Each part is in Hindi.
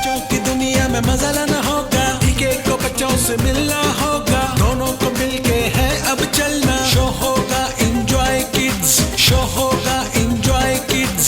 बच्चों की दुनिया में मजा लाना होगा, ईके को बच्चों से मिलना होगा, दोनों को मिलके है अब चलना। शो होगा एंजॉय किड्स, शो होगा एंजॉय किड्स।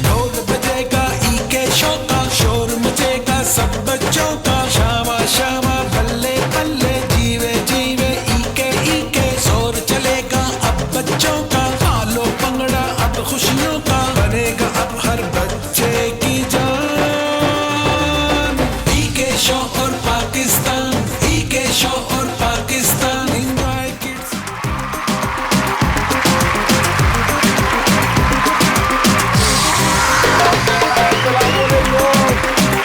ढोल बजेगा ईके शो का, शोर मचेगा सब बच्चों का। शामा शामा बल्ले बल्ले जीवे जीवे ईके ईके, शोर चलेगा अब बच्चों का। पालो पंगड़ा अब खुशियों का, बनेगा अब हर बच्चे की जान। ईके शो और पाकिस्तान, ईके शो और पाकिस्तान। Enjoy kids.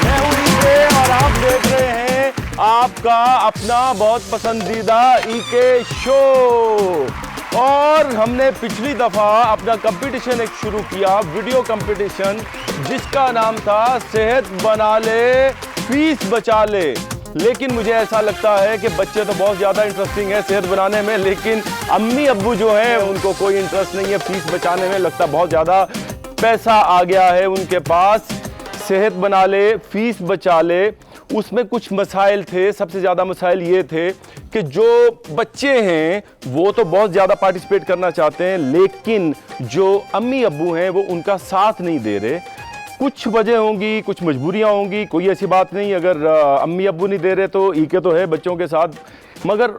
मैं हूं ईके और आप देख रहे हैं आपका अपना बहुत पसंदीदा ईके शो। और हमने पिछली दफा अपना कंपटीशन एक शुरू किया, वीडियो कंपटीशन, जिसका नाम था सेहत बना ले फीस बचा ले। लेकिन मुझे ऐसा लगता है कि बच्चे तो बहुत ज़्यादा इंटरेस्टिंग है सेहत बनाने में, लेकिन अम्मी अब्बू जो हैं उनको कोई इंटरेस्ट नहीं है फीस बचाने में। लगता बहुत ज़्यादा पैसा आ गया है उनके पास। सेहत बना ले फीस बचा ले, उसमें कुछ मसाइल थे। सबसे ज़्यादा मसाइल ये थे कि जो बच्चे हैं वो तो बहुत ज़्यादा पार्टिसिपेट करना चाहते हैं, लेकिन जो अम्मी अब्बू हैं वो उनका साथ नहीं दे रहे। कुछ वजह होंगी, कुछ मजबूरियां होंगी, कोई ऐसी बात नहीं। अगर अम्मी अब्बू नहीं दे रहे तो ईके तो है बच्चों के साथ, मगर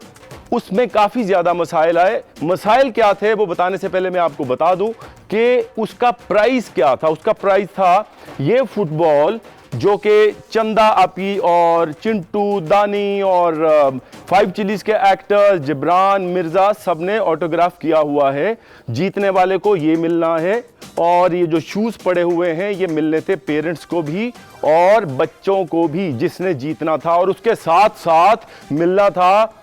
उसमें काफ़ी ज़्यादा मसाइल आए। मसाइल क्या थे वो बताने से पहले मैं आपको बता दूं कि उसका प्राइस क्या था। उसका प्राइस था ये फुटबॉल, जो कि चंदा आपी और चिंटू दानी और 5 चिलीज के एक्टर्स जिब्रान मिर्जा सब ने ऑटोग्राफ किया हुआ है। जीतने वाले को ये मिलना है। और ये जो शूज़ पड़े हुए हैं ये मिलने थे पेरेंट्स को भी और बच्चों को भी जिसने जीतना था। और उसके साथ साथ मिलना था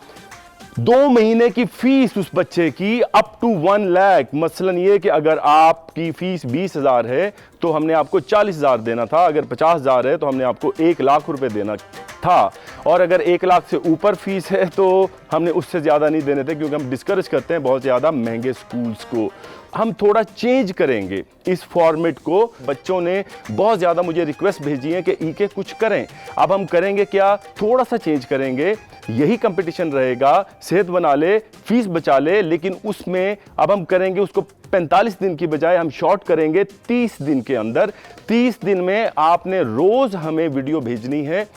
2 महीने की फीस उस बच्चे की, अप टू 1 लाख। मसलन ये कि अगर आपकी फीस 20,000 है तो हमने आपको 40,000 देना था, अगर 50,000 है तो हमने आपको 1 लाख रुपए देना था, और अगर 1 लाख से ऊपर फीस है तो हमने उससे ज़्यादा नहीं देने थे, क्योंकि हम डिस्करेज करते हैं बहुत ज़्यादा महंगे स्कूल्स को। हम थोड़ा चेंज करेंगे इस फॉर्मेट को। बच्चों ने बहुत ज़्यादा मुझे रिक्वेस्ट भेजी है कि ईके कुछ करें। अब हम करेंगे क्या, थोड़ा सा चेंज करेंगे। यही कंपटीशन रहेगा, सेहत बना ले फीस बचा ले, लेकिन उसमें अब हम करेंगे उसको 45 दिन की बजाय हम शॉर्ट करेंगे 30 दिन के अंदर। 30 दिन में आपने रोज़ हमें वीडियो भेजनी है।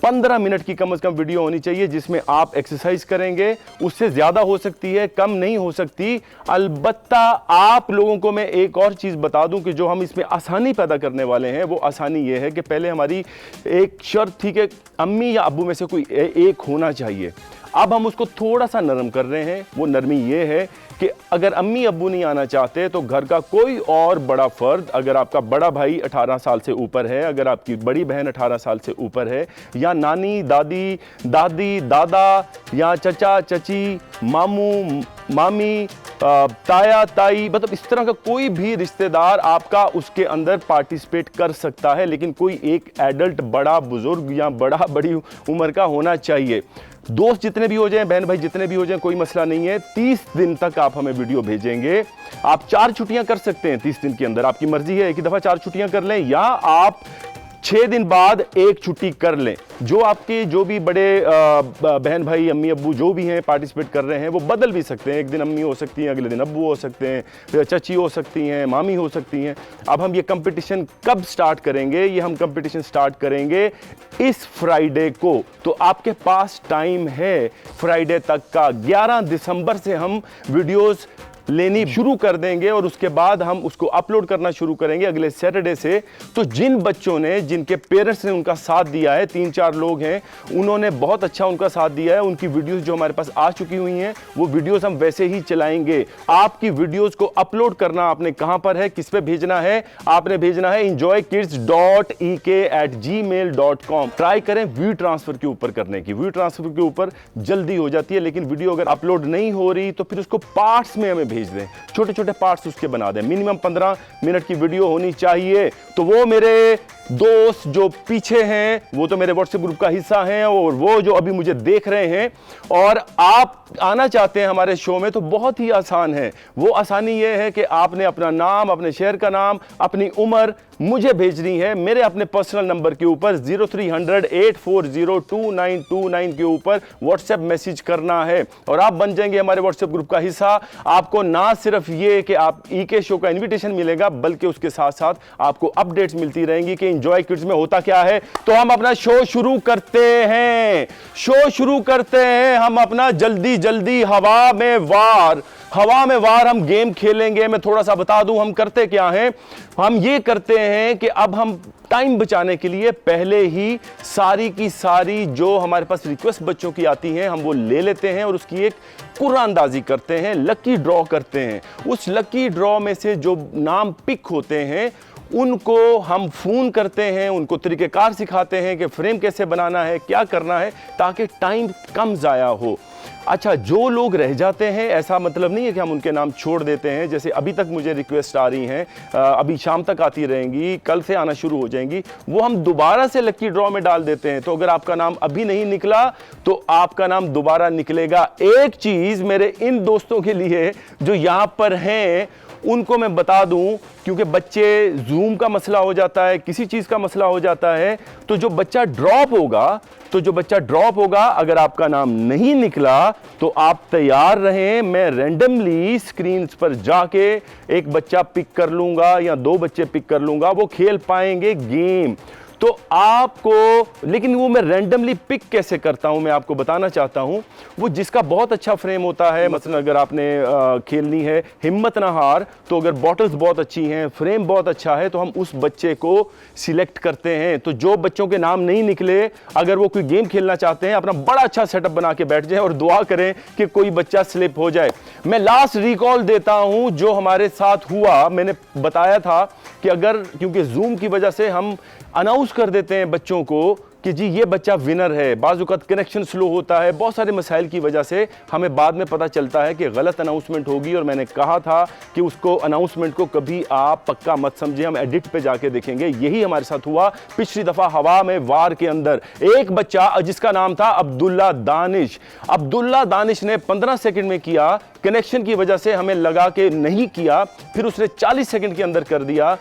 15 मिनट की कम से कम वीडियो होनी चाहिए जिसमें आप एक्सरसाइज करेंगे। उससे ज़्यादा हो सकती है, कम नहीं हो सकती। अलबत्ता आप लोगों को मैं एक और चीज़ बता दूं कि जो हम इसमें आसानी पैदा करने वाले हैं वो आसानी ये है कि पहले हमारी एक शर्त थी कि अम्मी या अब्बू में से कोई एक होना चाहिए। अब हम उसको थोड़ा सा नरम कर रहे हैं। वो नरमी ये है कि अगर अम्मी अब्बू नहीं आना चाहते तो घर का कोई और बड़ा फर्द, अगर आपका बड़ा भाई 18 साल से ऊपर है, अगर आपकी बड़ी बहन 18 साल से ऊपर है, या नानी दादी दादी दादा या चचा चची मामू मामी ताया ताई, मतलब इस तरह का कोई भी रिश्तेदार आपका उसके अंदर पार्टिसिपेट कर सकता है, लेकिन कोई एक एडल्ट बड़ा बुजुर्ग या बड़ी उम्र का होना चाहिए। दोस्त जितने भी हो जाएं, बहन भाई जितने भी हो जाएं, कोई मसला नहीं है। 30 दिन तक आप हमें वीडियो भेजेंगे। आप 4 छुट्टियां कर सकते हैं 30 दिन के अंदर, आपकी मर्जी है। एक ही दफ़ा 4 छुट्टियां कर लें, या आप 6 दिन बाद 1 छुट्टी कर लें। जो आपके जो भी बड़े बहन भाई अम्मी अब्बू जो भी हैं पार्टिसिपेट कर रहे हैं वो बदल भी सकते हैं। एक दिन अम्मी हो सकती हैं, अगले दिन अब्बू हो सकते हैं, चची हो सकती हैं, मामी हो सकती हैं। अब हम ये कंपटीशन कब स्टार्ट करेंगे? ये हम कंपटीशन स्टार्ट करेंगे इस फ्राइडे को। तो आपके पास टाइम है फ्राइडे तक का। 11 दिसंबर से हम वीडियोस लेनी शुरू कर देंगे और उसके बाद हम उसको अपलोड करना शुरू करेंगे अगले सैटरडे से। तो जिन बच्चों ने, जिनके पेरेंट्स ने उनका साथ दिया है, 3-4 लोग हैं, उन्होंने बहुत अच्छा उनका साथ दिया है। उनकी वीडियोस जो हमारे पास आ चुकी हुई हैं वो वीडियोस हम वैसे ही चलाएंगे। आपकी वीडियोस को अपलोड करना आपने कहां पर है, किस पे भेजना है? आपने भेजना है enjoykids.ek@gmail.com। ट्राई करें वी ट्रांसफर के ऊपर करने की। वी ट्रांसफर के ऊपर जल्दी हो जाती है, लेकिन वीडियो अगर अपलोड नहीं हो रही तो फिर उसको पार्ट्स में हमें भेज दें, छोटे छोटे पार्ट्स उसके बना दें। मिनिमम 15 मिनट की वीडियो होनी चाहिए। तो वो मेरे दोस्त जो पीछे हैं वो तो मेरे व्हाट्सएप ग्रुप का हिस्सा हैं, और वो जो अभी मुझे देख रहे हैं और आप आना चाहते हैं हमारे शो में, तो बहुत ही आसान है। वो आसानी ये है कि आपने अपना नाम, अपने शहर का नाम, अपनी उम्र मुझे भेजनी है मेरे अपने पर्सनल नंबर के ऊपर 0300-840-2929 के ऊपर व्हाट्सएप मैसेज करना है और आप बन जाएंगे हमारे व्हाट्सएप ग्रुप का हिस्सा। आपको ना सिर्फ ये कि आप ईके शो का इनविटेशन मिलेगा, बल्कि उसके साथ साथ आपको अपडेट्स मिलती रहेंगी कि एंजॉय किड्स में होता क्या है। तो हम अपना शो शुरू करते हैं हम अपना जल्दी जल्दी हवा में वार हम गेम खेलेंगे। मैं थोड़ा सा बता दूं हम करते क्या हैं। हम ये करते हैं कि अब हम टाइम बचाने के लिए पहले ही सारी की सारी जो हमारे पास रिक्वेस्ट बच्चों की आती हैं हम वो ले लेते हैं और उसकी एक कुरानंदाजी करते हैं, लकी ड्रॉ करते हैं। उस लकी ड्रॉ में से जो नाम पिक होते हैं उनको हम फोन करते हैं, उनको तरीक़ेकार सिखाते हैं कि फ्रेम कैसे बनाना है, क्या करना है, ताकि टाइम कम ज़ाया हो। अच्छा, जो लोग रह जाते हैं ऐसा मतलब नहीं है कि हम उनके नाम छोड़ देते हैं। जैसे अभी तक मुझे रिक्वेस्ट आ रही हैं, अभी शाम तक आती रहेंगी, कल से आना शुरू हो जाएंगी, वो हम दोबारा से लकी ड्रॉ में डाल देते हैं। तो अगर आपका नाम अभी नहीं निकला तो आपका नाम दोबारा निकलेगा। एक चीज़ मेरे इन दोस्तों के लिए जो यहाँ पर हैं उनको मैं बता दूं, क्योंकि बच्चे जूम का मसला हो जाता है, किसी चीज़ का मसला हो जाता है, तो जो बच्चा ड्रॉप होगा अगर आपका नाम नहीं निकला तो आप तैयार रहें। मैं रैंडमली स्क्रीन पर जाके एक बच्चा पिक कर लूंगा या 2 बच्चे पिक कर लूंगा, वो खेल पाएंगे गेम। तो आपको, लेकिन वो मैं रैंडमली पिक कैसे करता हूं मैं आपको बताना चाहता हूं। वो जिसका बहुत अच्छा फ्रेम होता है, मसलन अगर आपने खेलनी है हिम्मत ना हार, तो अगर बॉटल्स बहुत अच्छी हैं, फ्रेम बहुत अच्छा है, तो हम उस बच्चे को सिलेक्ट करते हैं। तो जो बच्चों के नाम नहीं निकले, अगर वो कोई गेम खेलना चाहते हैं, अपना बड़ा अच्छा सेटअप बना के बैठ जाए और दुआ करें कि कोई बच्चा स्लिप हो जाए। मैं लास्ट रिकॉल देता हूं जो हमारे साथ हुआ। मैंने बताया था कि अगर, क्योंकि जूम की वजह से हम अनाउंस कर देते हैं बच्चों को कि जी ये बच्चा विनर है, बाज़ औक़ात कनेक्शन स्लो होता है, बहुत सारे मसाइल की वजह से हमें बाद में पता चलता है कि गलत अनाउंसमेंट होगी। और मैंने कहा था कि उसको अनाउंसमेंट को कभी आप पक्का मत समझिए, हम एडिट पे जाके देखेंगे। यही हमारे साथ हुआ पिछली दफ़ा हवा में वार के अंदर। एक बच्चा जिसका नाम था अब्दुल्ला दानिश ने 15 सेकंड में किया, कनेक्शन की वजह से हमें लगा कि नहीं किया, फिर उसने 40 सेकंड के अंदर कर दिया।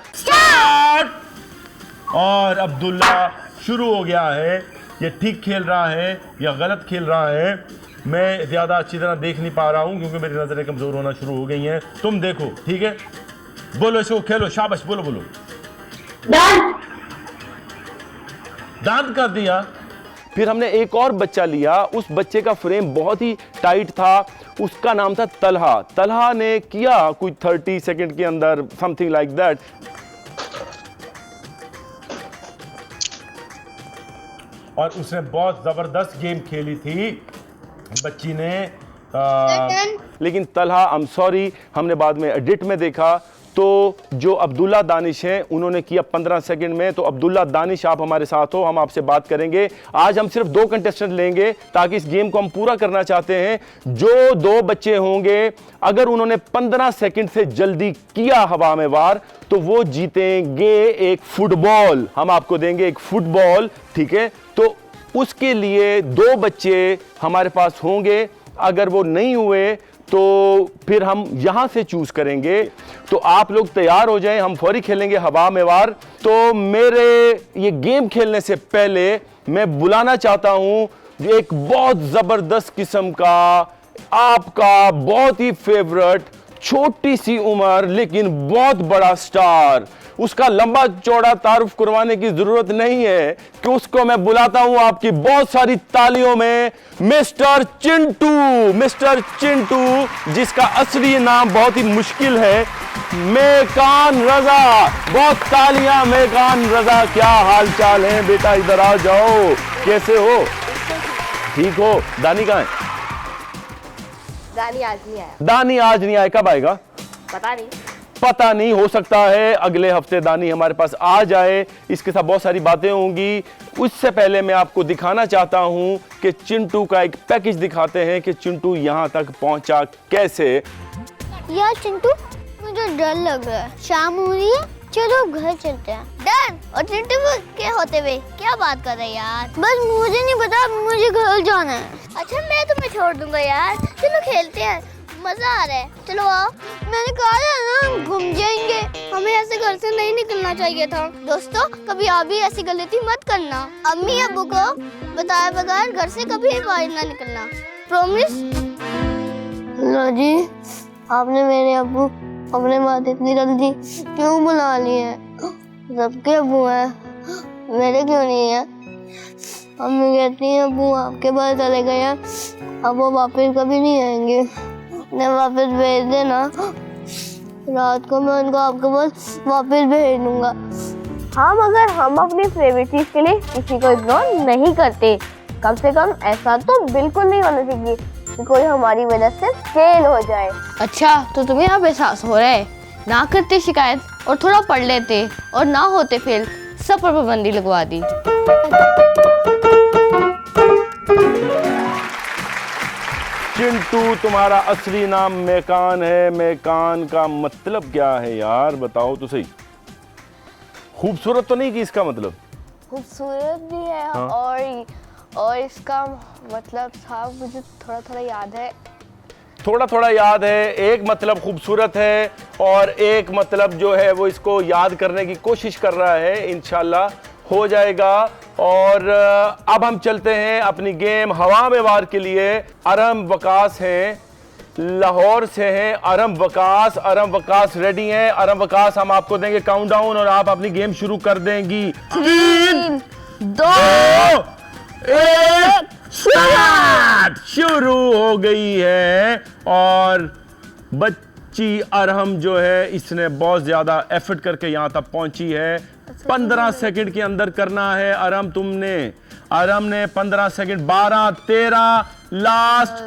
और अब्दुल्ला शुरू हो गया है। ये ठीक खेल रहा है या गलत खेल रहा है, मैं ज़्यादा अच्छी तरह देख नहीं पा रहा हूँ क्योंकि मेरी नज़रें कमज़ोर होना शुरू हो गई हैं। तुम देखो, ठीक है, बोलो इसको, खेलो, शाबाश, बोलो दांत कर दिया। फिर हमने एक और बच्चा लिया, उस बच्चे का फ्रेम बहुत ही टाइट था, उसका नाम था तलहा ने किया कुछ 30 सेकंड के अंदर, समथिंग लाइक दैट। और उसने बहुत ज़बरदस्त गेम खेली थी बच्ची ने, लेकिन तलहा, आई एम सॉरी, हमने बाद में एडिट में देखा तो जो अब्दुल्ला दानिश हैं उन्होंने किया 15 सेकंड में। तो अब्दुल्ला दानिश, आप हमारे साथ हो, हम आपसे बात करेंगे। आज हम सिर्फ 2 कंटेस्टेंट लेंगे ताकि इस गेम को हम पूरा करना चाहते हैं। जो 2 बच्चे होंगे, अगर उन्होंने 15 सेकंड से जल्दी किया हवा में वार, तो वो जीतेंगे एक फुटबॉल। हम आपको देंगे एक फुटबॉल, ठीक है। तो उसके लिए 2 बच्चे हमारे पास होंगे। अगर वो नहीं हुए तो फिर हम यहां से चूज करेंगे। तो आप लोग तैयार हो जाएं, हम फौरी खेलेंगे हवा में वार। तो मेरे ये गेम खेलने से पहले मैं बुलाना चाहता हूं एक बहुत जबरदस्त किस्म का, आपका बहुत ही फेवरेट, छोटी सी उम्र लेकिन बहुत बड़ा स्टार। उसका लंबा चौड़ा तारुफ करवाने की जरूरत नहीं है कि उसको मैं बुलाता हूं आपकी बहुत सारी तालियों में, मिस्टर चिंटू, जिसका असली नाम बहुत ही मुश्किल है, मेकान रजा। बहुत तालियां मेकान रजा। क्या हाल चाल है बेटा, इधर आ जाओ, कैसे हो, ठीक हो? दानी कहाँ है? दानी आज नहीं आया। दानी आज नहीं आया, कब आएगा पता नहीं, हो सकता है अगले हफ्ते दानी हमारे पास आ जाए। इसके साथ बहुत सारी बातें होंगी। उससे पहले मैं आपको दिखाना चाहता हूं कि चिंटू का एक पैकेज दिखाते हैं कि चिंटू यहां तक पहुंचा कैसे। यार चिंटू, मुझे डर लग रहा है। शाम हो रही है, चलो घर चलते हैं। डर और चिंटू के होते हुए क्या बात कर रहे यार? बस मुझे नहीं पता, मुझे घर जाना है। अच्छा मैं तुम्हें छोड़ दूंगा यार, चलो खेलते हैं, मजा आ रहा है, चलो आओ। मैंने कहा था ना घूम जाएंगे, हमें ऐसे घर से नहीं निकलना चाहिए था। दोस्तों कभी आप भी ऐसी गलती मत करना, अम्मी अब्बू को बताए बगैर घर से कभी बाहर ना निकलना, प्रॉमिस। जी आपने मेरे अब्बू अपने बात इतनी जल्दी क्यों बुला ली है? सबके अब्बू हैं, मेरे क्यों नहीं है? अम्मी कहती हैं अब्बू आपके पास चले गए हैं, अब वो वापस कभी नहीं आएंगे, उन्हें वापस भेज देना। रात को मैं उनको आपके पास वापस भेज दूंगा। हाँ मगर हम अपनी फेवरेट चीज के लिए किसी को इग्नोर नहीं करते। कम से कम ऐसा तो बिल्कुल नहीं होना चाहिए कि कोई हमारी वजह से फेल हो जाए। अच्छा तो तुम्हें अब एहसास हो रहा है, ना करते शिकायत और थोड़ा पढ़ लेते और ना होते फेल, सब पर पाबंदी लगवा दी। चिंटू तुम्हारा असली नाम मेकान है, मेकान का मतलब क्या है यार बताओ तो सही। खूबसूरत तो नहीं कि इसका मतलब? खूबसूरत भी है हाँ। और इसका मतलब था मुझे थोड़ा थोड़ा याद है। थोड़ा थोड़ा याद है, एक मतलब खूबसूरत है और एक मतलब जो है वो इसको याद करने की कोशिश कर रहा है, इंशाल्लाह हो जाएगा। और अब हम चलते हैं अपनी गेम हवा में वार के लिए। अरम वकास हैं, लाहौर से हैं अरम वकास रेडी हैं। अरम वकास हम आपको देंगे काउंटडाउन और आप अपनी गेम शुरू कर देंगी। 3, 2, 1 स्टार्ट। शुरू हो गई है और बच्ची अरहम जो है इसने बहुत ज्यादा एफर्ट करके यहां तक पहुंची है। 15 सेकंड के अंदर करना है अरहम ने 15 सेकंड, 12, 13, लास्ट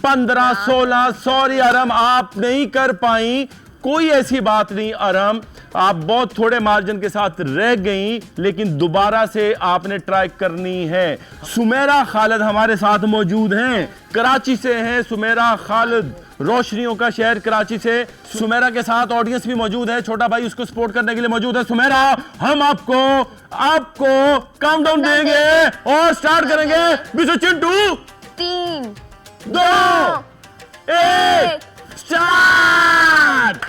15, 16। सॉरी अरहम आप नहीं कर पाई, कोई ऐसी बात नहीं अरहम, आप बहुत थोड़े मार्जिन के साथ रह गई, लेकिन दोबारा से आपने ट्राई करनी है। सुमेरा खालिद हमारे साथ मौजूद हैं, कराची से हैं सुमेरा खालिद, रोशनियों का शहर कराची से। सुमेरा के साथ ऑडियंस भी मौजूद है, छोटा भाई उसको सपोर्ट करने के लिए मौजूद है। सुमेरा हम आपको काउंटडाउन देंगे और स्टार्ट करेंगे। Mister Chintu 3, 2, 1 start.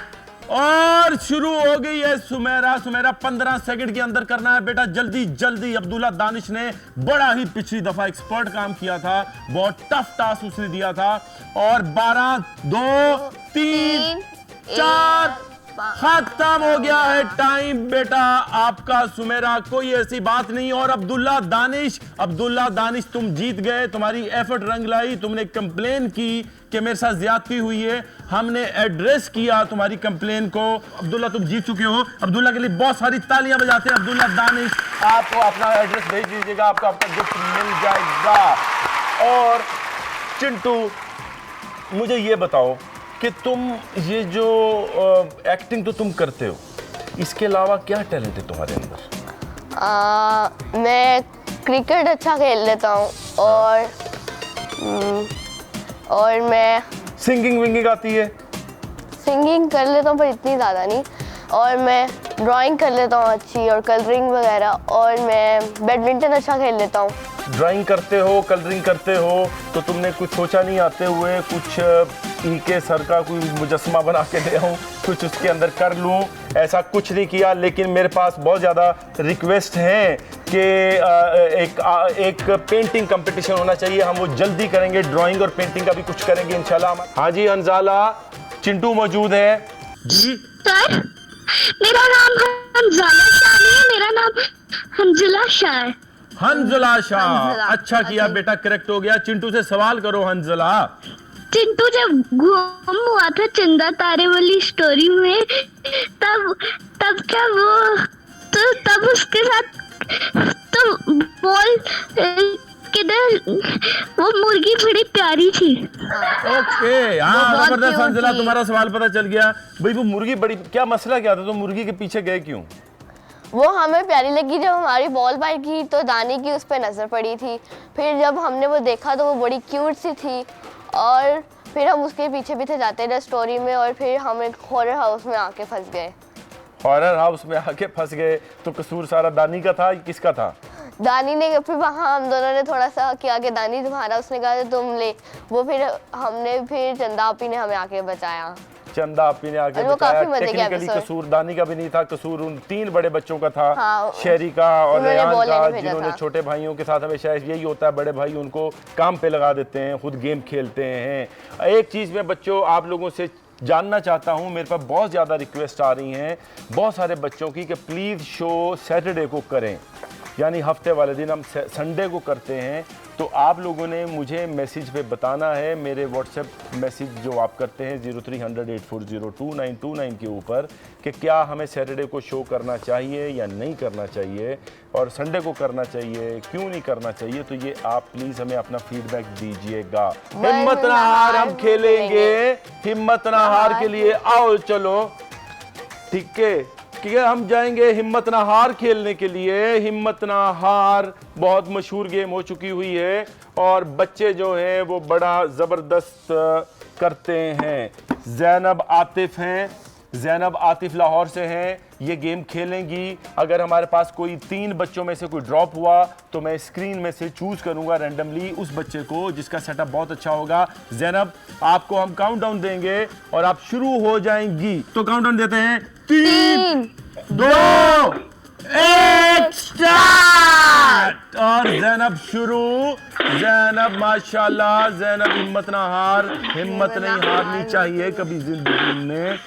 और शुरू हो गई है सुमेरा 15 सेकंड के अंदर करना है बेटा, जल्दी जल्दी। अब्दुल्ला दानिश ने बड़ा ही पिछली दफा एक्सपर्ट काम किया था, बहुत टफ टास्क उसने दिया था। और 12, 2, 3, 4 खत्म हो गया है टाइम बेटा आपका सुमेरा, कोई ऐसी बात नहीं। और अब्दुल्ला दानिश तुम जीत गए, तुम्हारी एफर्ट रंग लाई, तुमने कंप्लेन की कि मेरे साथ ज्यादती हुई है, हमने एड्रेस किया तुम्हारी कंप्लेन को। अब्दुल्ला तुम जीत चुके हो, अब्दुल्ला के लिए बहुत सारी तालियां बजाते हैं। अब्दुल्ला दानिश आपको अपना एड्रेस भेज दीजिएगा, आपका गिफ्ट मिल जाएगा। और चिंटू मुझे ये बताओ कि तुम ये जो एक्टिंग तो तुम करते हो, इसके अलावा क्या टैलेंट है तुम्हारे अंदर? मैं क्रिकेट अच्छा खेल लेता हूँ और मैं सिंगिंग विंगिंग आती है? सिंगिंग कर लेता हूँ पर इतनी ज़्यादा नहीं। और मैं ड्राइंग कर लेता हूँ अच्छी, और कलरिंग वगैरह। और मैं बैडमिंटन अच्छा खेल लेता हूँ। ड्राइंग करते हो, कलरिंग करते हो, तो तुमने कुछ सोचा नहीं आते हुए कुछ के सर का कोई मुजस्समा बना के ले आऊं, कुछ उसके अंदर कर लूं? ऐसा कुछ नहीं किया, लेकिन मेरे पास बहुत ज़्यादा रिक्वेस्ट हैं कि एक पेंटिंग कंपटीशन होना चाहिए, हम वो जल्दी करेंगे। ड्राइंग और पेंटिंग का भी कुछ करेंगे इंशाल्लाह। हाँ जी हंजाला, चिंटू मौजूद है जी। सर मेरा नाम हंजाला शाह नहीं है, मेरा नाम हंजुला शाह है। हंजला शाह, अच्छा किया बेटा, करेक्ट हो गया। चिंटू से सवाल करो हंजला। चिंटू जब गुम हुआ था चंदा तारे वाली स्टोरी में, तब क्या वो तब उसके साथ तो बोल किधर, वो मुर्गी बड़ी प्यारी थी। ओके हाँ जबरदस्त हंजला, तुम्हारा सवाल पता चल गया भाई। वो मुर्गी बड़ी, क्या मसला क्या था, तो मुर्गी के पीछे गए क्यों? वो हमें प्यारी लगी, जब हमारी बॉल बाइट की तो दानी की उस पर नज़र पड़ी थी। फिर जब हमने वो देखा तो वो बड़ी क्यूट सी थी, और फिर हम उसके पीछे पीछे जाते रहे स्टोरी में और फिर हम एक हॉरर हाउस में आके फंस गए। हॉरर हाउस में आके फंस गए, तो कसूर सारा दानी का था, किसका था? दानी ने, फिर वहाँ हम दोनों ने थोड़ा सा किया कि दानी तुम्हारा, उसने कहा तुम ले वो, फिर हमने, फिर चंदा आपी ने हमें आके बचाया। चंदा आपी ने आके और वो बचाया। काफी मजे का टेक्निकली episode। कसूर दानी का भी नहीं था, कसूर उन 3 बड़े बच्चों का था। हाँ, शेरी का और उन्होंने रेयान बॉल का, लेने भेजा जिन्होंने था। छोटे भाइयों के साथ हमेशा यही होता है, बड़े भाई उनको काम पे लगा देते हैं, खुद गेम खेलते हैं। एक चीज़ मैं बच्चों आप लोगों से जानना चाहता हूं, मेरे पास बहुत ज़्यादा रिक्वेस्ट आ रही हैं बहुत सारे बच्चों की कि प्लीज़ शो सैटरडे को करें, यानी हफ्ते वाले दिन हम संडे को करते हैं। तो आप लोगों ने मुझे मैसेज पे बताना है, मेरे व्हाट्सएप मैसेज जो आप करते हैं 030084029229 के ऊपर, कि क्या हमें सैटरडे को शो करना चाहिए या नहीं करना चाहिए, और संडे को करना चाहिए, क्यों नहीं करना चाहिए। तो ये आप प्लीज़ हमें अपना फीडबैक दीजिएगा। हिम्मत ना हार, हम खेलेंगे, हिम्मत ना हार के लिए आओ चलो, ठीक है, कि हम जाएंगे हिम्मत ना हार खेलने के लिए। हिम्मत ना हार बहुत मशहूर गेम हो चुकी हुई है और बच्चे जो हैं वो बड़ा ज़बरदस्त करते हैं। ज़ैनब आतिफ हैं, ज़ैनब आतिफ लाहौर से हैं, ये गेम खेलेंगी। अगर हमारे पास कोई 3 बच्चों में से कोई ड्रॉप हुआ तो मैं स्क्रीन में से चूज़ करूंगा रैंडमली उस बच्चे को जिसका सेटअप बहुत अच्छा होगा। ज़ैनब, आपको हम काउंटडाउन देंगे और आप शुरू हो जाएंगी। तो काउंटडाउन देते हैं, 3, 2, 1 स्टार्ट। और ज़ैनब शुरू। ज़ैनब माशाल्लाह, ज़ैनब हिम्मत ना हार, हिम्मत नहीं हारनी चाहिए कभी जिंदगी में।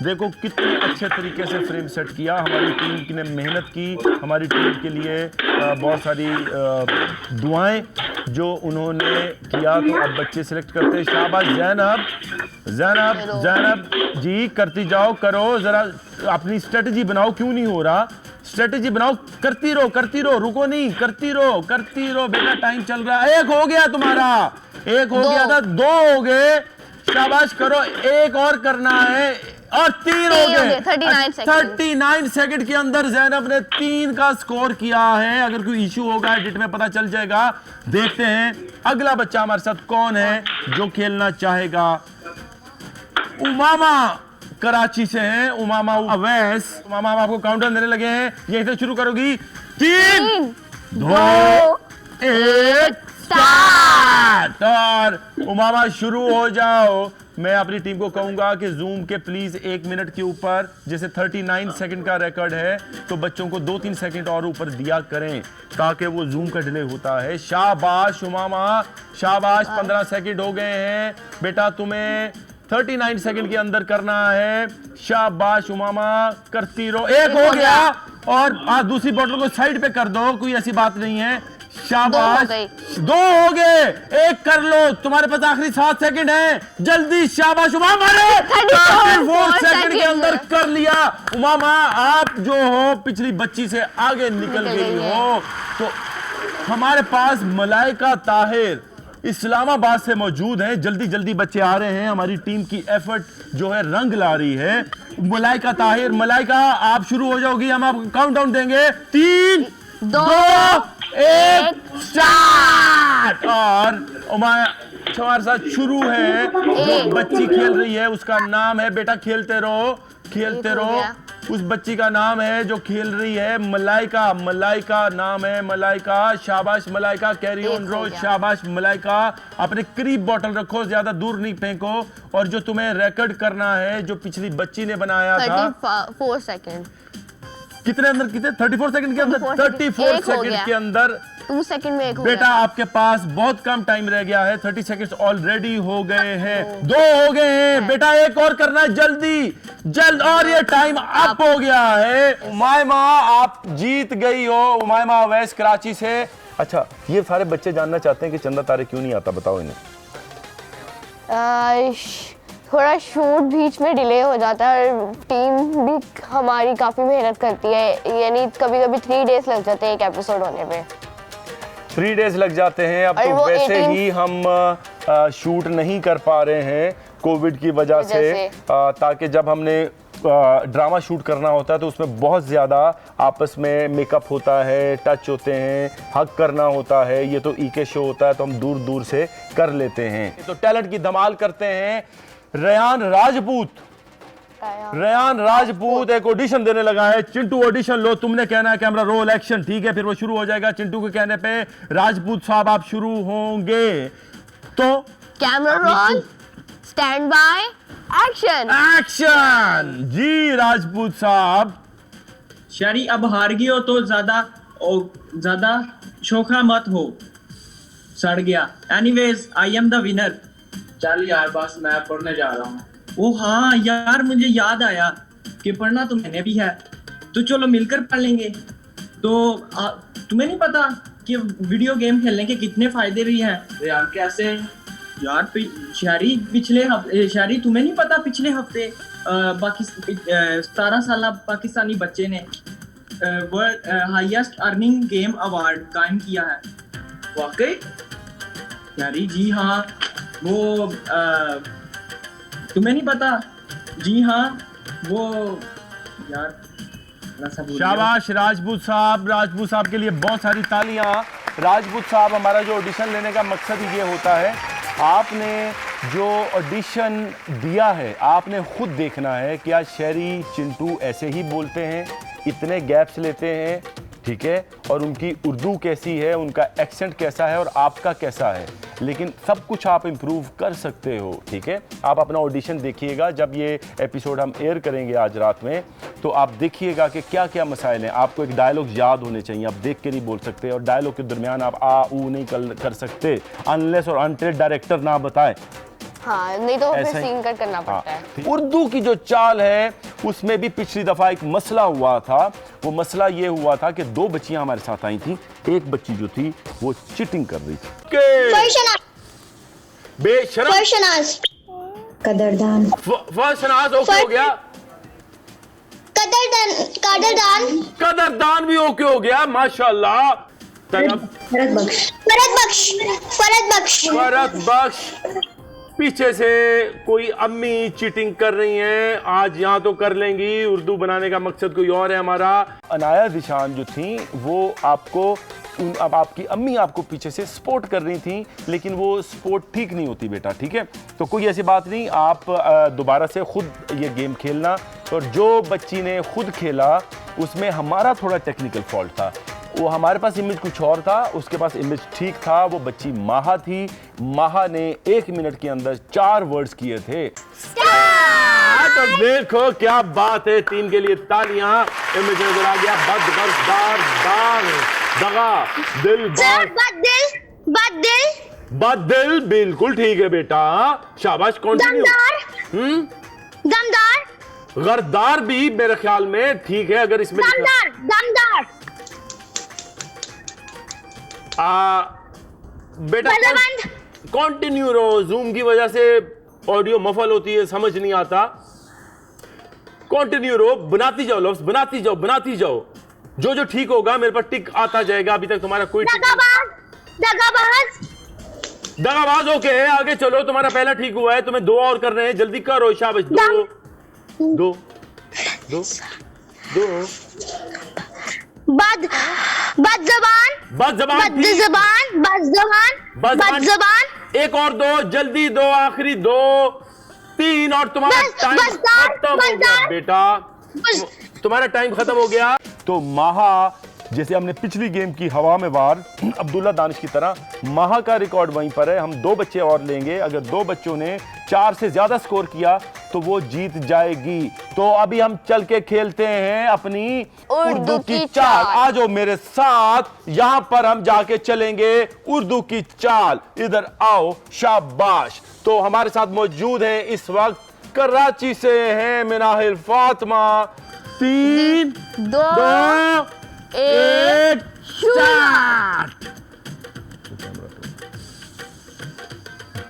देखो कितने अच्छे तरीके से फ्रेम सेट किया, हमारी टीम ने मेहनत की, हमारी टीम के लिए बहुत सारी दुआएं जो उन्होंने किया। तो अब बच्चे सिलेक्ट करते हैं। शाबाश ज़ैनब, ज़ैनब, ज़ैनब जी करती जाओ, करो ज़रा अपनी स्ट्रेटजी बनाओ, क्यों नहीं हो रहा, स्ट्रेटजी बनाओ, करती रहो, रुको नहीं, करती रहो बेटा, टाइम चल रहा है। 1 हो गया तुम्हारा, 1 हो गया था, 2 हो गए, शाबाश करो, 1 और करना है, और 3 हो गए। 39 सेकंड के अंदर ज़ैनब ने 3 का स्कोर किया है। अगर कोई इशू होगा एडिट में पता चल जाएगा। देखते हैं अगला बच्चा हमारे साथ कौन है जो खेलना चाहेगा। उमामा कराची से हैं, उमामा अवैस। उमामा, हम आपको काउंटडाउन देने लगे हैं, यहीं से शुरू करोगी। 3, 2, 1 स्टार्ट। और उमामा शुरू हो जाओ। मैं अपनी टीम को कहूंगा कि जूम के प्लीज 1 मिनट के ऊपर, जैसे 39 सेकंड का रिकॉर्ड है तो बच्चों को 2-3 सेकंड और ऊपर दिया करें ताकि वो जूम का डिले होता है। शाबाश उमामा, शाबाश, 15 सेकंड हो गए हैं बेटा, तुम्हें 39 सेकंड के अंदर करना है। शाबाश उमामा, करती रहो। 1 हो गया, और दूसरी बोतल को साइड पे कर दो, कोई ऐसी बात नहीं है। शाबाश, 2 हो गए, 1 कर लो, तुम्हारे पास आखिरी 7 सेकंड है, जल्दी। शाबाश उमामा ने 34 सेकंड के अंदर कर लिया। उमामा, आप जो हो पिछली बच्ची से आगे निकल गई हो। तो हमारे पास मलाइका ताहिर इस्लामाबाद से मौजूद हैं। जल्दी जल्दी बच्चे आ रहे हैं, हमारी टीम की एफर्ट जो है रंग ला रही है। मलाइका ताहिर, मलाइका आप शुरू हो जाओगी, हम आपको काउंटडाउन देंगे। 3, 2, 1 स्टार्ट। और हमारे साथ शुरू है, जो बच्ची खेल रही है उसका नाम है, बेटा खेलते रहो, खेलते रहो। उस बच्ची का नाम है जो खेल रही है मलाइका। मलाइका नाम है, मलाइका। शाबाश मलाइका, कैरी ऑन रोज। शाबाश मलाइका, अपने करीब बोतल रखो, ज्यादा दूर नहीं फेंको। और जो तुम्हें रिकॉर्ड करना है जो पिछली बच्ची ने बनाया था, 34 सेकंड। कितने अंदर, कितने 34 सेकंड के अंदर, 34 सेकंड के अंदर 2 सेकंड में 1 हो बेटा गया। आपके पास बहुत कम टाइम रह गया है, 30 सेकंड्स ऑलरेडी हो गए हैं। 2 हो गए हैं बेटा, 1 और करना है, जल्दी जल्द, और ये टाइम अप हो गया है। उमायमा, आप जीत गई हो, उमायमा अवैस कराची से। अच्छा, ये सारे बच्चे जानना चाहते हैं कि चंदा तारे क्यों नहीं आता, बताओ इन्हें। थोड़ा शूट बीच में डिले हो जाता है और टीम भी हमारी काफ़ी मेहनत करती है, यानी कभी-कभी 3 डेज लग जाते हैं एक एपिसोड होने में। 3 डेज लग जाते हैं। अब तो वैसे ही हम शूट नहीं कर पा रहे हैं कोविड की वजह से, ताकि जब हमने ड्रामा शूट करना होता है तो उसमें बहुत ज़्यादा आपस में मेकअप होता है, टच होते हैं, हग करना होता है। ये तो ईके शो होता है तो हम दूर दूर से कर लेते हैं। तो टैलेंट की धमाल करते हैं रेयान राजपूत एक ऑडिशन देने लगा है। चिंटू ऑडिशन लो, तुमने कहना है कैमरा रोल एक्शन, ठीक है? फिर वो शुरू हो जाएगा। चिंटू के कहने पे राजपूत साहब आप शुरू होंगे तो camera roll, stand by, action. जी राजपूत साहब। शरी अब हार गई हो तो ज्यादा शोखा मत हो, सड़ गया। Anyways I am the winner. चल यार बस मैं पढ़ने जा रहा हूँ। ओ हाँ यार, मुझे याद आया कि पढ़ना तो मैंने भी है, तो चलो मिलकर पढ़ लेंगे। तो तुम्हें नहीं पता कि वीडियो गेम खेलने के कितने फायदे भी हैं? यार कैसे? यार शारी तुम्हें नहीं पता पिछले हफ्ते 17 साल पाकिस्तानी बच्चे ने world highest earning game award कायम किया है। वाकई? यारी जी हाँ, वो तुम्हें नहीं पता? जी हाँ वो यार शाबाश राजपूत साहब के लिए बहुत सारी तालियां। राजपूत साहब, हमारा जो ऑडिशन लेने का मकसद ही ये होता है, आपने जो ऑडिशन दिया है आपने खुद देखना है क्या शेरी चिंटू ऐसे ही बोलते हैं, इतने गैप्स लेते हैं, ठीक है? और उनकी उर्दू कैसी है, उनका एक्सेंट कैसा है और आपका कैसा है। लेकिन सब कुछ आप इम्प्रूव कर सकते हो, ठीक है? आप अपना ऑडिशन देखिएगा। जब ये एपिसोड हम एयर करेंगे आज रात में तो आप देखिएगा कि क्या क्या मसाइल हैं। आपको एक डायलॉग याद होने चाहिए, आप देख के नहीं बोल सकते, और डायलॉग के दरमियान आप आ ऊ नहीं कर सकते अनलेस और अनटिल डायरेक्टर ना बताए। हाँ, नहीं तो फिर ऐसा ही- सीन कट करना पड़ता है। हाँ। उर्दू की जो चाल है उसमें भी पिछली दफा एक मसला हुआ था। वो मसला ये हुआ था कि 2 बच्चियां हमारे साथ आई थी। एक बच्ची जो थी वो चिटिंग कर रही थी। बेशरम कदरदान फशनाज ओके हो गया, कदरदान भी ओके हो गया, माशाल्लाह। फरत बख्श। पीछे से कोई अम्मी चीटिंग कर रही हैं, आज यहाँ तो कर लेंगी। उर्दू बनाने का मकसद कोई और है हमारा। अनाया दिशान जो थी वो आपको अब आपकी अम्मी आपको पीछे से सपोर्ट कर रही थी, लेकिन वो सपोर्ट ठीक नहीं होती बेटा, ठीक है? तो कोई ऐसी बात नहीं, आप दोबारा से खुद ये गेम खेलना। और जो बच्ची ने खुद खेला उसमें हमारा थोड़ा टेक्निकल फॉल्ट था। वो हमारे पास इमेज कुछ और था, उसके पास इमेज ठीक था। वो बच्ची माहा थी। माहा ने 1 मिनट के अंदर 4 वर्ड्स किए थे। तो देखो क्या बात है, 3 के लिए तालियां। इमेज नजर आ गया। दगा दिल बददिल, बिल्कुल ठीक है बेटा, शाबाश। कंटिन्यू। गरदार भी मेरे ख्याल में ठीक है। अगर इसमें बेटा कंटिन्यू रहो, जूम की वजह से ऑडियो मफल होती है, समझ नहीं आता। कंटिन्यू रहो, बनाती जाओ लफ्ज, बनाती जाओ। जो ठीक होगा मेरे पर टिक आता जाएगा। अभी तक तुम्हारा कोई दगाबाज ओके है। आगे चलो, तुम्हारा पहला ठीक हुआ है, तुम्हें 2 और कर रहे हैं, जल्दी करो। शाबाश। दो बदज़बान। एक और 2, जल्दी 2, आखिरी 2, 3 और तुम्हारा टाइम खत्म हो गया बेटा, तुम्हारा टाइम खत्म हो गया। तो माहा, जैसे हमने पिछली गेम की हवा में वार अब्दुल्ला दानिश की तरह, माहा का रिकॉर्ड वहीं पर है। हम 2 बच्चे और लेंगे। अगर 2 बच्चों ने 4 से ज्यादा स्कोर किया तो वो जीत जाएगी। तो अभी हम चल के खेलते हैं अपनी उर्दू की चाल। आ जाओ मेरे साथ, यहां पर हम जाके चलेंगे उर्दू की चाल। इधर आओ, शाबाश। तो हमारे साथ मौजूद हैं इस वक्त कराची से हैं मिनाहिल फातिमा। 3 2 1 स्टार्ट।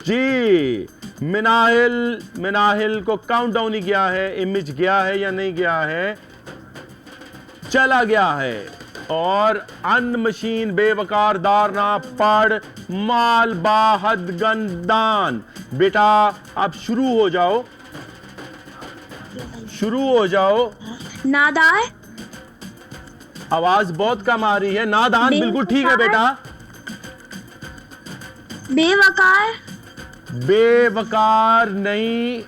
जी मिनाहिल को काउंटडाउन ही गया है, इमेज गया है या नहीं गया है? चला गया है। और अन मशीन बेवकार दारना पढ़ माल बाहद गंदान। बेटा आप शुरू हो जाओ, शुरू हो जाओ। नादार, आवाज बहुत कम आ रही है। नादान बिल्कुल ठीक है बेटा। बेवकार, बेवकार नहीं।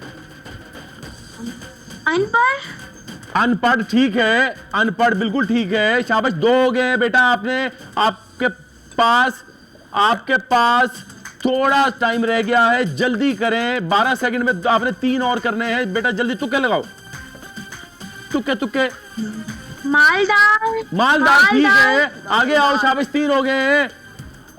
अनपढ़, अनपढ़ ठीक है, अनपढ़ बिल्कुल ठीक है। शाबाश, 2 हो गए हैं बेटा। आपके पास थोड़ा टाइम रह गया है, जल्दी करें। 12 सेकंड में आपने 3 और करने हैं बेटा, जल्दी तुक्के लगाओ। तुक्के। मालदार, मालदार ठीक है, आगे आओ। शाबाश, 3 हो गए हैं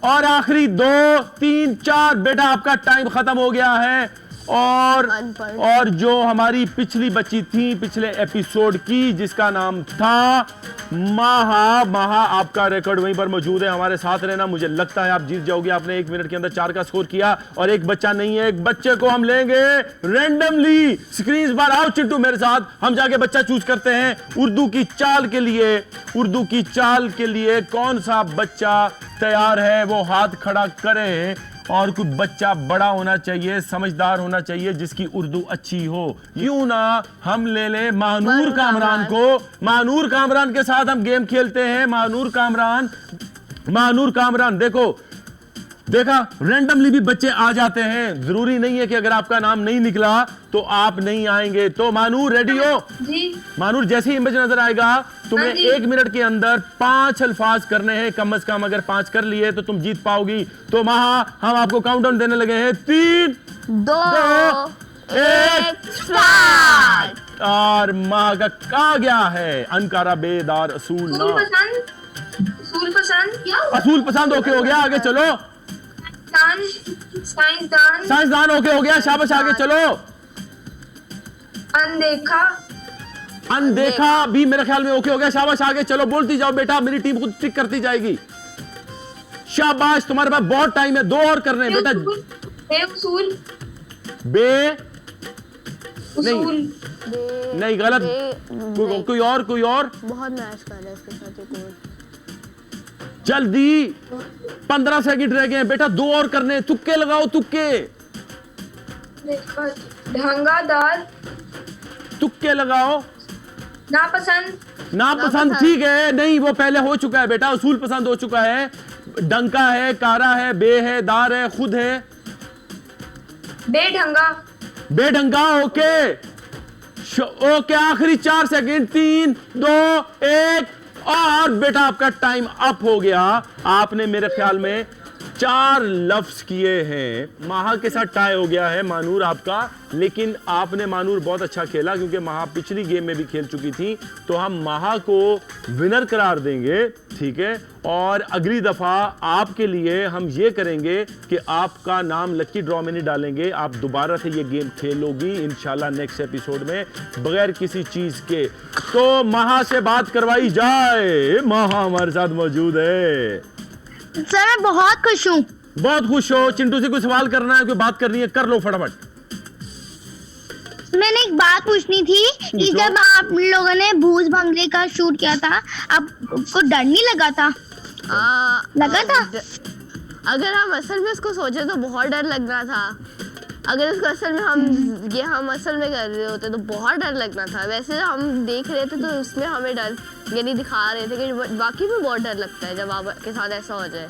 और आखिरी 2, 3, 4 बेटा आपका टाइम खत्म हो गया है। और जो हमारी पिछली बच्ची थी पिछले एपिसोड की, जिसका नाम था महा, आपका रिकॉर्ड वहीं पर मौजूद है। हमारे साथ रहना, मुझे लगता है आप जीत जाओगे। आपने 1 मिनट के अंदर 4 का स्कोर किया और एक बच्चा नहीं है, एक बच्चे को हम लेंगे रैंडमली। स्क्रीन पर आओ चिंटू मेरे साथ, हम जाके बच्चा चूज करते हैं उर्दू की चाल के लिए। कौन सा बच्चा तैयार है वो हाथ खड़ा करे। और कोई बच्चा बड़ा होना चाहिए, समझदार होना चाहिए, जिसकी उर्दू अच्छी हो। क्यों ना हम ले ले महानूर कामरान को। महानूर कामरान के साथ हम गेम खेलते हैं। महानूर कामरान देखा रैंडमली भी बच्चे आ जाते हैं। जरूरी नहीं है कि अगर आपका नाम नहीं निकला तो आप नहीं आएंगे। तो महानूर रेडी हो? जी। महानूर, जैसे ही इमेज नजर आएगा तुम्हें 1 मिनट के अंदर 5 अल्फाज करने हैं कम से कम। अगर 5 कर लिए तो तुम जीत पाओगी। तो महा, हम आपको काउंटडाउन देने लगे हैं। 3, 2, 1 स्टार्ट। और महा का कहा गया है अनकारा बेदार असूल पसंद ओके हो गया। आगे चलो। साइंसदान ओके हो गया। शाबाश, आगे चलो। अनदेखा भी मेरे ख्याल में ओके हो गया। शाबाश, आगे चलो। बोलती जाओ बेटा, मेरी टीम खुद टिक करती जाएगी। शाबाश, तुम्हारे पास बहुत टाइम है, 2 और करने हैं बेटा। नहीं गलत। कोई और बहुत मैच कर रहा है इसके साथ एक और। जल्दी, 15 सेकंड रह गए हैं बेटा, 2 और करने। तुक्के लगाओ, तुक्के लगाओ। नापसंद ठीक है, नहीं वो पहले हो चुका है बेटा। उसूल पसंद हो चुका है। डंका है, कारा है, बे है, दार है, खुद है। बेढंगा ओके। आखिरी 4 सेकंड। 3, 2, 1 और बेटा आपका टाइम अप हो गया। आपने मेरे ख्याल में 4 लफ्ज किए हैं। महा के साथ टाई हो गया है मानूर आपका, लेकिन आपने मानूर बहुत अच्छा खेला क्योंकि महा पिछली गेम में भी खेल चुकी थी। तो हम महा को विनर करार देंगे, ठीक है। और अगली दफा आपके लिए हम ये करेंगे कि आपका नाम लकी ड्रॉ में नहीं डालेंगे, आप दोबारा से ये गेम खेलोगी इंशाल्लाह नेक्स्ट एपिसोड में बगैर किसी चीज के। तो महा से बात करवाई जाए। महा हमारे साथ मौजूद है। सर मैं बहुत खुश हूँ। बहुत खुश हो। चिंटू से कोई सवाल करना है, कोई बात करनी है, कर लो फटाफट। मैंने एक बात पूछनी थी कि जब आप लोगों ने भूस बंगले का शूट किया था, आपको डर नहीं लगा था? लगा था? अगर हम असल में उसको सोचे तो बहुत डर लगना था। अगर उसको असल में हम असल में कर रहे होते तो बहुत डर लगना था। वैसे हम देख रहे थे तो उसमें हमें डर यानी दिखा रहे थे कि बाकी में बहुत डर लगता है जब आपके साथ ऐसा हो जाए।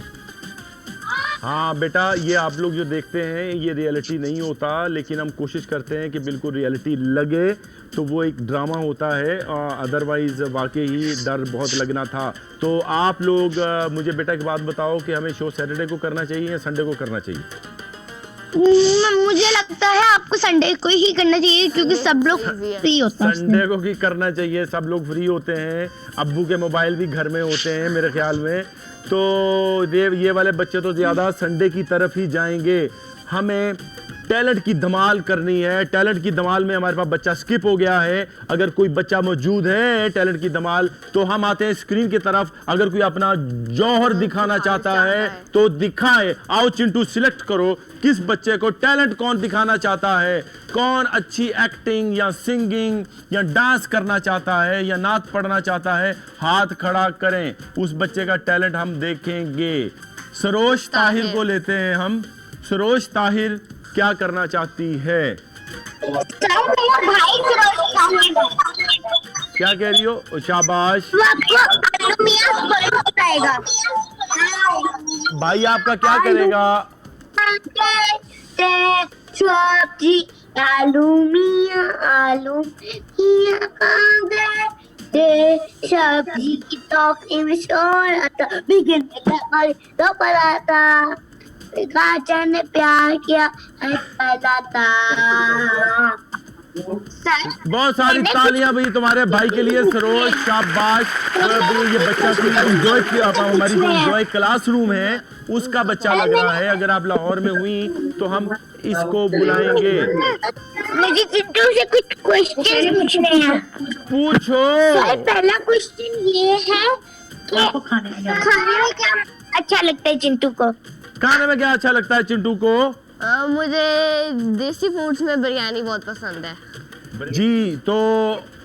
हाँ बेटा, ये आप लोग जो देखते हैं ये रियलिटी नहीं होता, लेकिन हम कोशिश करते हैं कि बिल्कुल रियलिटी लगे। तो वो एक ड्रामा होता है, अदरवाइज वाकई ही डर बहुत लगना था। तो आप लोग मुझे बेटा एक बात बताओ कि हमें शो सैटरडे को करना चाहिए या संडे को करना चाहिए? मुझे लगता है आपको संडे को ही करना चाहिए क्योंकि सब लोग फ्री होते हैं। संडे को ही करना चाहिए, सब लोग फ्री होते हैं, अब्बू के मोबाइल भी घर में होते हैं मेरे ख्याल में। तो ये वाले बच्चे तो ज़्यादा संडे की तरफ ही जाएंगे। हमें टैलेंट की धमाल करनी है। टैलेंट की धमाल में हमारे पास बच्चा स्किप हो गया है। अगर कोई बच्चा मौजूद है टैलेंट की धमाल तो हम आते हैं स्क्रीन की तरफ। अगर कोई अपना जौहर दिखाना चाहता है तो दिखाए। आओ चिंटू, सिलेक्ट करो किस बच्चे को टैलेंट कौन दिखाना चाहता है, कौन अच्छी एक्टिंग या सिंगिंग या डांस करना चाहता है या नात पढ़ना चाहता है। हाथ खड़ा करें, उस बच्चे का टैलेंट हम देखेंगे। सरोज ताहिर को लेते हैं हम। सरोज ताहिर क्या करना चाहती है? सर मेरा भाई क्या कह रही हो? शाबाश। वो आपको आलू मियां बताएगा। भाई आपका क्या करेगा? सब्जी आलू मियां सब्जी की टोकरी में शोर आता बिगड़ तो पराठा काचा ने प्यार किया था। बहुत सारी तालियां भी तुम्हारे भाई के लिए सरोज, शाबाश। और ये बच्चा एंजॉय किया, हमारी जो एंजॉय क्लासरूम है उसका बच्चा लग रहा है। अगर आप लाहौर में हुई तो हम इसको बुलाएंगे। मुझे चिंटू से कुछ क्वेश्चन पूछने हैं। पूछो। सर पहला क्वेश्चन ये है कि खाने में क्या अच्छा लगता है चिंटू को? खाने में क्या अच्छा लगता है चिंटू को? मुझे देसी फूड्स में बिरयानी बहुत पसंद है जी। तो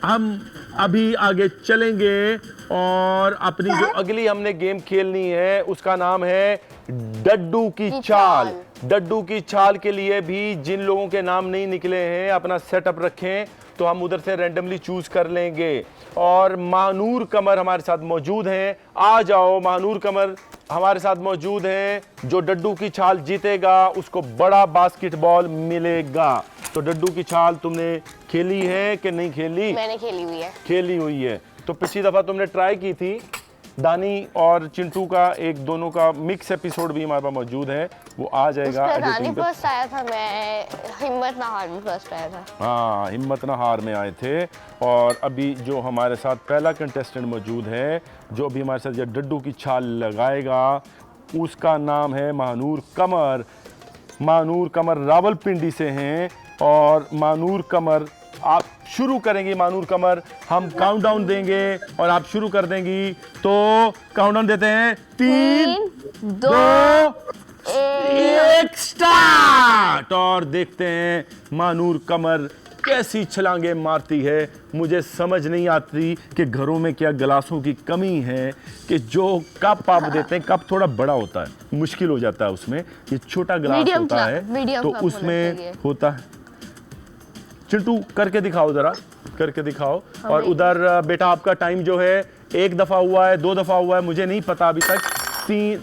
हम अभी आगे चलेंगे और अपनी जो अगली हमने गेम खेलनी है उसका नाम है डड्डू की चाल। डड्डू की चाल के लिए भी जिन लोगों के नाम नहीं निकले हैं अपना सेटअप रखें, तो हम उधर से रैंडमली चूज कर लेंगे। और महानूर कमर हमारे साथ मौजूद हैं। आ जाओ, महानूर कमर हमारे साथ मौजूद हैं। जो डड्डू की छाल जीतेगा उसको बड़ा बास्केटबॉल मिलेगा। तो डड्डू की छाल तुमने खेली है कि नहीं खेली? मैंने खेली हुई है। खेली हुई है। तो पिछली दफा तुमने ट्राई की थी। दानी और चिंटू का एक दोनों का मिक्स एपिसोड भी हमारे पास मौजूद है, वो आ जाएगा। दानी फर्स्ट आया था, मैं हिम्मत ना हार में फर्स्ट आया था। हाँ, हिम्मत ना हार में आए थे। और अभी जो हमारे साथ पहला कंटेस्टेंट मौजूद है जो अभी हमारे साथ ये डड्डू की छाल लगाएगा उसका नाम है महानूर कमर। महानूर कमर रावलपिंडी से हैं और महानूर कमर आप शुरू करेंगी। महानूर कमर हम काउंटडाउन देंगे और आप शुरू कर देंगी। तो काउंटडाउन देते हैं 3, 2, 1 स्टार्ट। और देखते हैं महानूर कमर कैसी छलांगे मारती है। मुझे समझ नहीं आती कि घरों में क्या गिलासों की कमी है कि जो कप आप देते हैं, कप थोड़ा बड़ा होता है, मुश्किल हो जाता है उसमें। ये छोटा गिलास होता है तो उसमें होता है। चिंटू करके दिखाओ, जरा करके दिखाओ। और उधर बेटा आपका टाइम जो है 1 दफा हुआ है, 2 दफा हुआ है, मुझे नहीं पता अभी तक। 3,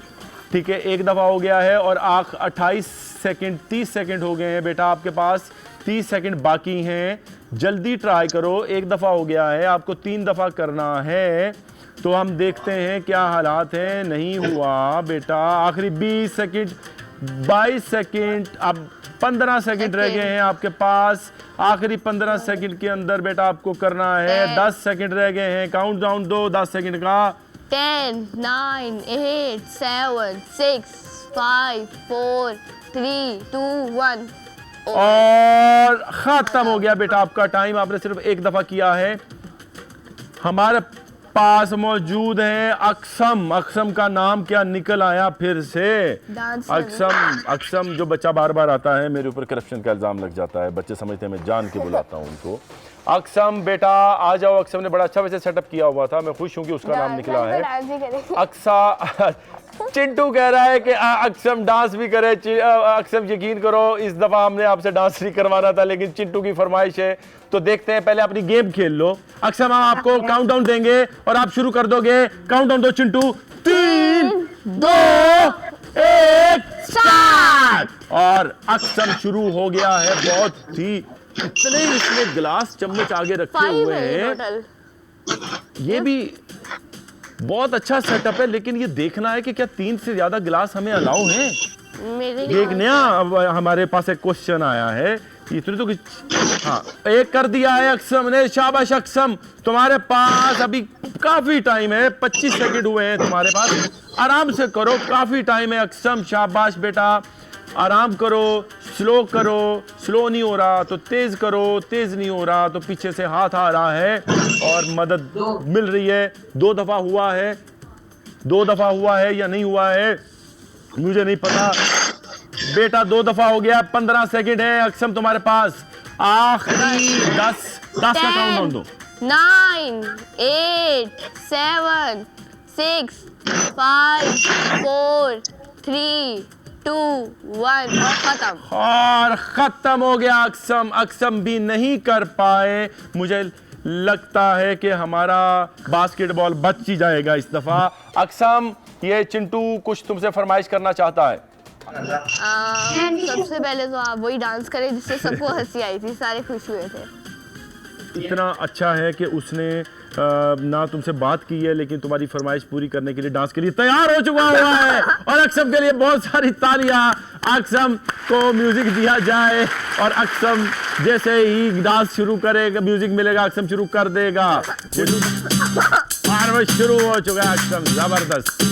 ठीक है, 1 दफा हो गया है और 28 सेकंड 30 सेकंड हो गए हैं बेटा आपके पास। 30 सेकंड बाकी हैं, जल्दी ट्राई करो। 1 दफा हो गया है, आपको 3 दफा करना है। तो हम देखते हैं क्या हालात हैं। नहीं हुआ बेटा। आखिरी 20 सेकंड, 22 सेकंड, अब 15 सेकंड रह गए हैं आपके पास। आखिरी 15 सेकंड के अंदर बेटा आपको करना है। 10 सेकंड रह गए हैं। काउंट डाउन दो 10 सेकंड का। 10, 9, 8, 7, 6, 5, 4, 3, 2, 1 और खत्म हो गया बेटा आपका टाइम। आपने सिर्फ 1 दफा किया है। हमारे पास मौजूद है अक्सम। अक्सम का नाम क्या निकल आया फिर से? अक्सम जो बच्चा बार बार आता है, मेरे ऊपर करप्शन का इल्जाम लग जाता है, बच्चे समझते हैं मैं जान के बुलाता हूँ उनको। अक्सम बेटा आ जाओ। अक्सम ने बड़ा अच्छा वैसे सेटअप किया हुआ था, मैं खुश हूँ कि उसका नाम निकला है। अक्सा चिंटू कह रहा है कि अक्सम डांस भी करे। अक्सम यकीन करो इस दफा हमने आपसे डांस नहीं करवाना था, लेकिन चिंटू की फरमाइश है। तो देखते हैं, पहले अपनी गेम खेल लो। अक्सम हम आपको काउंटडाउन देंगे और आप शुरू कर दोगे। काउंटडाउन दो चिंटू। 3, 2, 1 स्टार्ट। और अक्सम शुरू हो गया है। बहुत ही इतने इसने गिलास चम्मच आगे रखे हुए हैं। ये भी बहुत अच्छा सेटअप है, लेकिन ये देखना है कि क्या 3 से ज्यादा गिलास हमें अलाउ हैं। एक नया हमारे पास एक क्वेश्चन आया है। इतने तो हाँ, 1 कर दिया है अक्सम ने। शाबाश अक्सम, तुम्हारे पास अभी काफी टाइम है। 25 सेकंड हुए हैं तुम्हारे पास। आराम से करो, काफी टाइम है अक्सम। शाबाश बेटा, आराम करो, स्लो करो। स्लो नहीं हो रहा तो तेज करो, तेज नहीं हो रहा तो पीछे से हाथ आ रहा है और मदद मिल रही है। 2 दफा हुआ है, 2 दफा हुआ है या नहीं हुआ है मुझे नहीं पता बेटा। 2 दफा हो गया। 15 सेकंड है अक्सम तुम्हारे पास। आखिरी 10 का काउंटडाउन दो। 9, 8, 7, 6, 5, 4, 3, 2 1 और खत्म। और खत्म हो गया अक्सम। अक्सम भी नहीं कर पाए। मुझे लगता है कि हमारा बास्केटबॉल बच ही जाएगा इस दफा। अक्सम, ये चिंटू कुछ तुमसे फरमाइश करना चाहता है। सबसे पहले तो आप वही डांस करें जिससे सबको हंसी आई थी, सारे खुश हुए थे। इतना अच्छा है कि उसने ना तुमसे बात की है लेकिन तुम्हारी फरमाइश पूरी करने के लिए डांस के लिए तैयार हो चुका हुआ है। और अक्सम के लिए बहुत सारी तालियां। अक्सम को म्यूजिक दिया जाए और अक्सम जैसे ही डांस शुरू करेगा, म्यूजिक मिलेगा, अक्सम शुरू कर देगा। और वो शुरू हो चुका है अक्सम, जबरदस्त।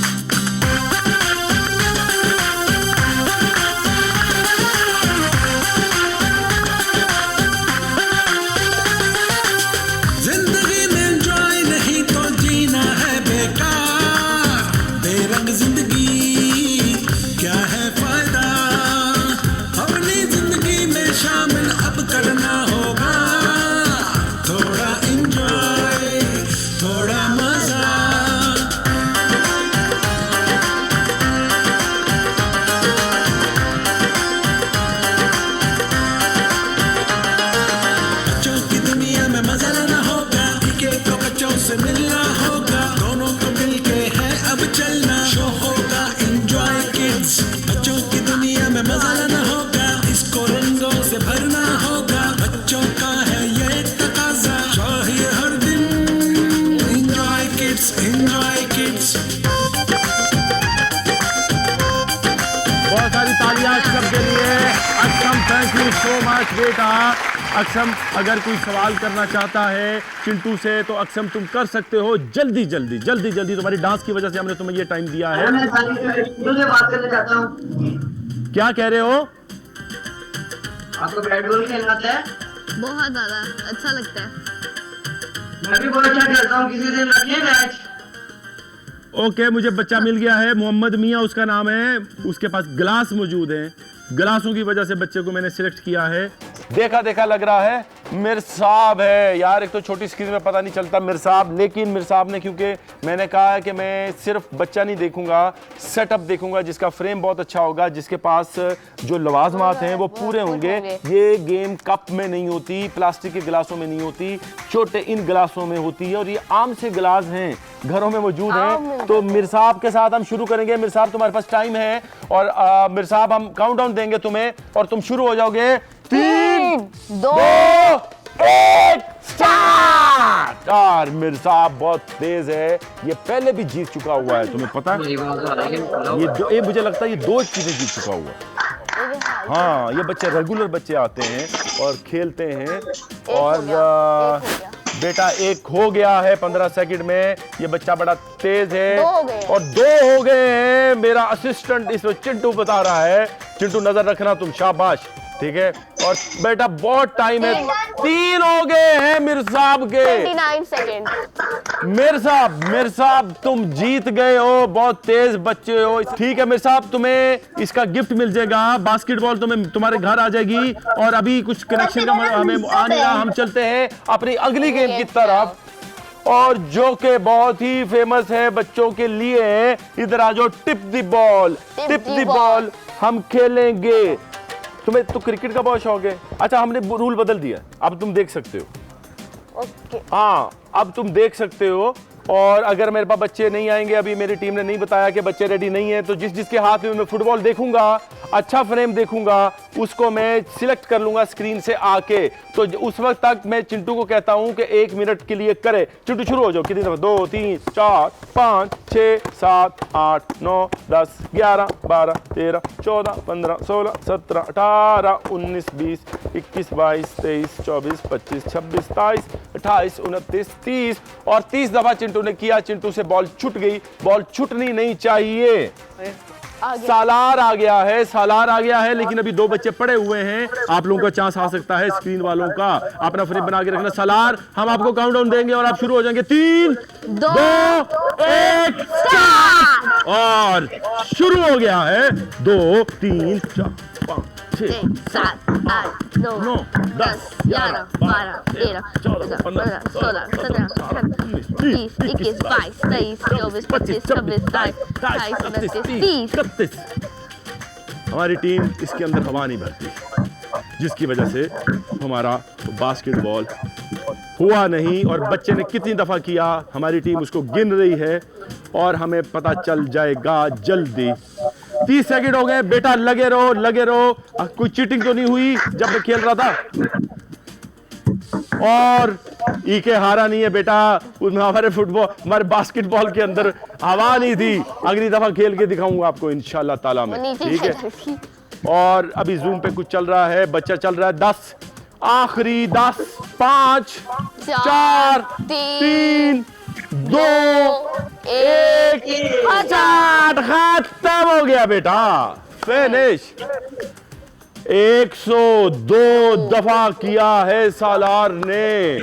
जिंदगी में एंजॉय नहीं तो जीना है बेकार, बेरंग जिंदगी क्या है फायदा, अपनी जिंदगी में शामिल अब करना होगा थोड़ा एंजॉय, थोड़ा मजा। बच्चों की दुनिया में मजा लेना होगा, एक को बच्चों से मिलना होगा, दोनों को मिलके है अब चलना, शो होगा एंजॉय किड्स। बच्चों की दुनिया में मजा लेना होगा, इसको रंगों से भरना होगा, बच्चों का है ये तकाजा, चाहिए हर दिन एंजॉय किड्स, एंजॉय किड्स। बहुत सारी तालियां अक्षम के लिए। अक्षम, थैंक यू सो मच बेटा। अक्षम, अगर कोई सवाल करना चाहता है चिंटू से तो अक्षम तुम कर सकते हो। जल्दी जल्दी जल्दी जल्दी, तुम्हारी डांस की वजह से हमने तुम्हें ये टाइम दिया है। मैं चिंटू से बात करना चाहता हूँ। क्या कह रहे हो? आपको बैट बॉल खेलना आता है? बहुत ज्यादा अच्छा लगता है। मैं भी बहुत अच्छा खेलता हूँ, किसी दिन रखिए मैच। ओके, मुझे बच्चा मिल गया है, मोहम्मद मियाँ उसका नाम है। उसके पास गिलास मौजूद हैं, गिलासों की वजह से बच्चे को मैंने सिलेक्ट किया है। देखा देखा लग रहा है मिर्साब है यार। एक तो छोटी स्क्रीन में पता नहीं चलता मिर्साब, लेकिन मिर्साब ने, क्योंकि मैंने कहा है कि मैं सिर्फ बच्चा नहीं देखूंगा, सेटअप देखूंगा जिसका फ्रेम बहुत अच्छा होगा, जिसके पास जो लवाजमात हैं वो पूरे होंगे। ये गेम कप में नहीं होती, प्लास्टिक के गिलासों में नहीं होती, छोटे इन गिलासों में होती है और ये आम से गिलास हैं, घरों में मौजूद हैं। तो मिर्साब के साथ हम शुरू करेंगे। मिर्साब, तुम्हारे पास टाइम है और मिर्साब हम काउंटडाउन देंगे तुम्हें और तुम शुरू हो जाओगे। 3 2 1 स्टार्ट। और मिर्साब बहुत तेज है, ये पहले भी जीत चुका हुआ है, तुम्हें पता है? ये मुझे लगता है ये 2 चीजें जीत चुका हुआ है। हाँ, ये बच्चे रेगुलर बच्चे आते हैं और खेलते हैं। और बेटा एक हो गया है 15 सेकंड में। ये बच्चा बड़ा तेज है और 2 हो गए हैं। मेरा असिस्टेंट इसमें चिंटू बता रहा है। चिंटू नजर रखना तुम, शाबाश, ठीक है। और बेटा बहुत टाइम है, 3 हो गए हैं मिर्साब के। 29 सेकंड। मिर्साब तुम जीत गए हो, बहुत तेज बच्चे हो। ठीक है मिर्साब, तुम्हें इसका गिफ्ट मिल जाएगा, बास्केटबॉल तुम्हें तुम्हारे घर आ जाएगी। और अभी कुछ कनेक्शन का हमें आने का, हम चलते हैं अपनी अगली गेम की तरफ और जो कि बहुत ही फेमस है बच्चों के लिए। इधर आ जाओ, tip the ball. Tip the ball हम खेलेंगे। तुम्हें तो क्रिकेट का बहुत शौक है। अच्छा, हमने रूल बदल दिया, अब तुम देख सकते हो। ओके। हाँ, अब तुम देख सकते हो। और अगर मेरे पास बच्चे नहीं आएंगे, अभी मेरी टीम ने नहीं बताया कि बच्चे रेडी नहीं है, तो जिसके हाथ में मैं फुटबॉल देखूंगा, अच्छा फ्रेम देखूंगा, उसको मैं सिलेक्ट कर लूंगा स्क्रीन से आके। तो उस वक्त तक मैं चिंटू को कहता हूं कि 1 मिनट के लिए करे। चिंटू शुरू हो जाओ। कितनी दफा? 2 3 4 5 6 7 8 9 10 11 12 13 14 15 16 17 18 19 20 21 22 23 24 25 26 27 28 29 30 और 30 दफा चिंटू ने किया। चिंटू से बॉल छूट गई। बॉल छूटनी नहीं चाहिए। सालार आ गया है, सालार आ गया है, लेकिन अभी 2 बच्चे पड़े हुए हैं। आप लोगों का चांस आ सकता है, स्क्रीन वालों का। अपना फ्रेम बना के रखना। सालार, हम आपको काउंटडाउन देंगे और आप शुरू हो जाएंगे। 3 2 1 स्टार्ट। और शुरू हो गया है। 2 3 4 5 6 7 8 9 10 11 12 13 14 15 16 17 18 20 21 22 23 24 25 26 27 28 29 30 31। हमारी टीम इसके अंदर हवा नहीं भरती, जिसकी वजह से हमारा बास्केटबॉल हुआ नहीं। और बच्चे ने कितनी दफ़ा किया, हमारी टीम उसको गिन रही है और हमें पता चल जाएगा जल्दी। 30 सेकंड हो गए बेटा, लगे रहो लगे रहो। कोई चीटिंग तो नहीं हुई जब मैं खेल रहा था? और ईके हारा नहीं है बेटा, उसमें हमारे फुटबॉल हमारे बास्केटबॉल के अंदर हवा नहीं थी। अगली दफा खेल के दिखाऊंगा आपको इंशाल्लाह ताला में, ठीक है। और अभी जूम पे कुछ चल रहा है, बच्चा चल रहा है 10, आखिरी 10, 5, 4, 3, 2, 1, खत्म हो गया बेटा, फिनिश। 102 दफा किया है सालार ने,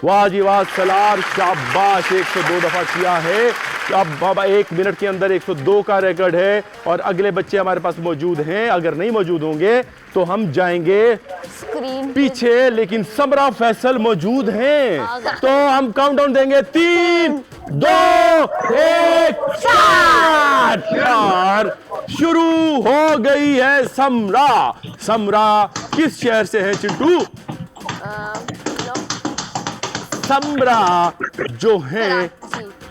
वाह जी वाह सालार, शाबाश। 102 दफा किया है। अब बाबा 1 मिनट के अंदर 102 का रिकॉर्ड है। और अगले बच्चे हमारे पास मौजूद हैं, अगर नहीं मौजूद होंगे तो हम जाएंगे स्क्रीन पीछे, लेकिन समरा फैसल मौजूद हैं तो हम काउंटडाउन देंगे 3, 2, 1 स्टार्ट। और शुरू हो गई है समरा। समरा किस शहर से है चिंटू? समरा जो है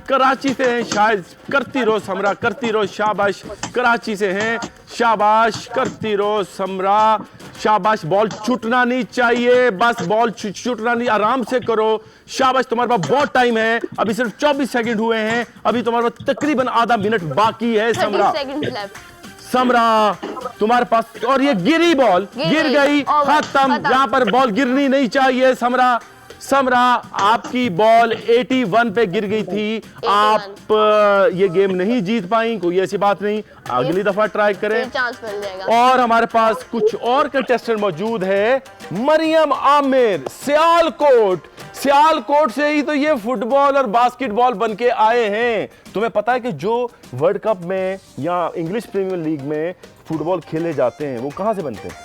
कराची से हैं शायद। करती रहो समरा, करती रहो, शाबाश। कराची से हैं, शाबाश, करती रहो समरा, शाबाश। बॉल छूटना नहीं चाहिए, बस बॉल छूटना नहीं, आराम से करो, शाबाश। तुम्हारे पास बहुत टाइम है, अभी सिर्फ 24 सेकंड हुए हैं, अभी तुम्हारे पास तकरीबन आधा मिनट बाकी है समरा। समरा तुम्हारे पास, और ये गिरी बॉल, गिर गई, खत्म। यहाँ पर बॉल गिरनी नहीं चाहिए समरा। समरा आपकी बॉल 81 पे गिर गई थी, आप ये गेम नहीं जीत पाई, कोई ऐसी बात नहीं, अगली दफा ट्राई करें, चांस मिल जाएगा। और हमारे पास कुछ और कंटेस्टेंट मौजूद है, मरियम आमिर, सियालकोट। सियालकोट से ही तो ये फुटबॉल और बास्केटबॉल बन के आए हैं। तुम्हें पता है कि जो वर्ल्ड कप में या इंग्लिश प्रीमियर लीग में फुटबॉल खेले जाते हैं वो कहां से बनते हैं?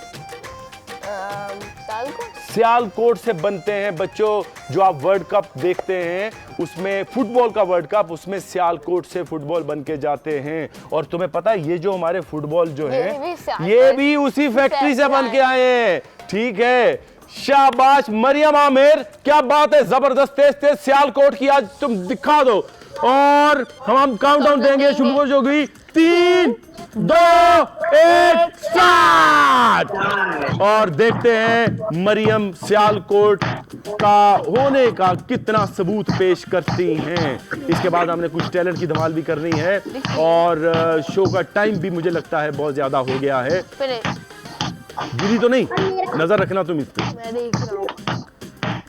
सियालकोट से बनते हैं बच्चों। जो आप वर्ल्ड कप देखते हैं उसमें फुटबॉल का वर्ल्ड कप, उसमें सियालकोट से फुटबॉल बन के जाते हैं। और तुम्हें पता है ये जो हमारे फुटबॉल जो है ये भी उसी फैक्ट्री से बन के आए हैं, ठीक है। शाबाश मरियम आमिर, क्या बात है, जबरदस्त, तेज तेज सियालकोट की आज तुम दिखा दो। और हम काउंटडाउन देंगे, शुरू हो गई, 3, 2, 1 स्टार्ट। और देखते हैं मरियम सियालकोट का होने का कितना सबूत पेश करती हैं। इसके बाद हमने कुछ टैलेंट की धमाल भी करनी है, और शो का टाइम भी मुझे लगता है बहुत ज्यादा हो गया है। गिरी तो नहीं, नजर रखना तुम इस पे, मैं देख रहा हूं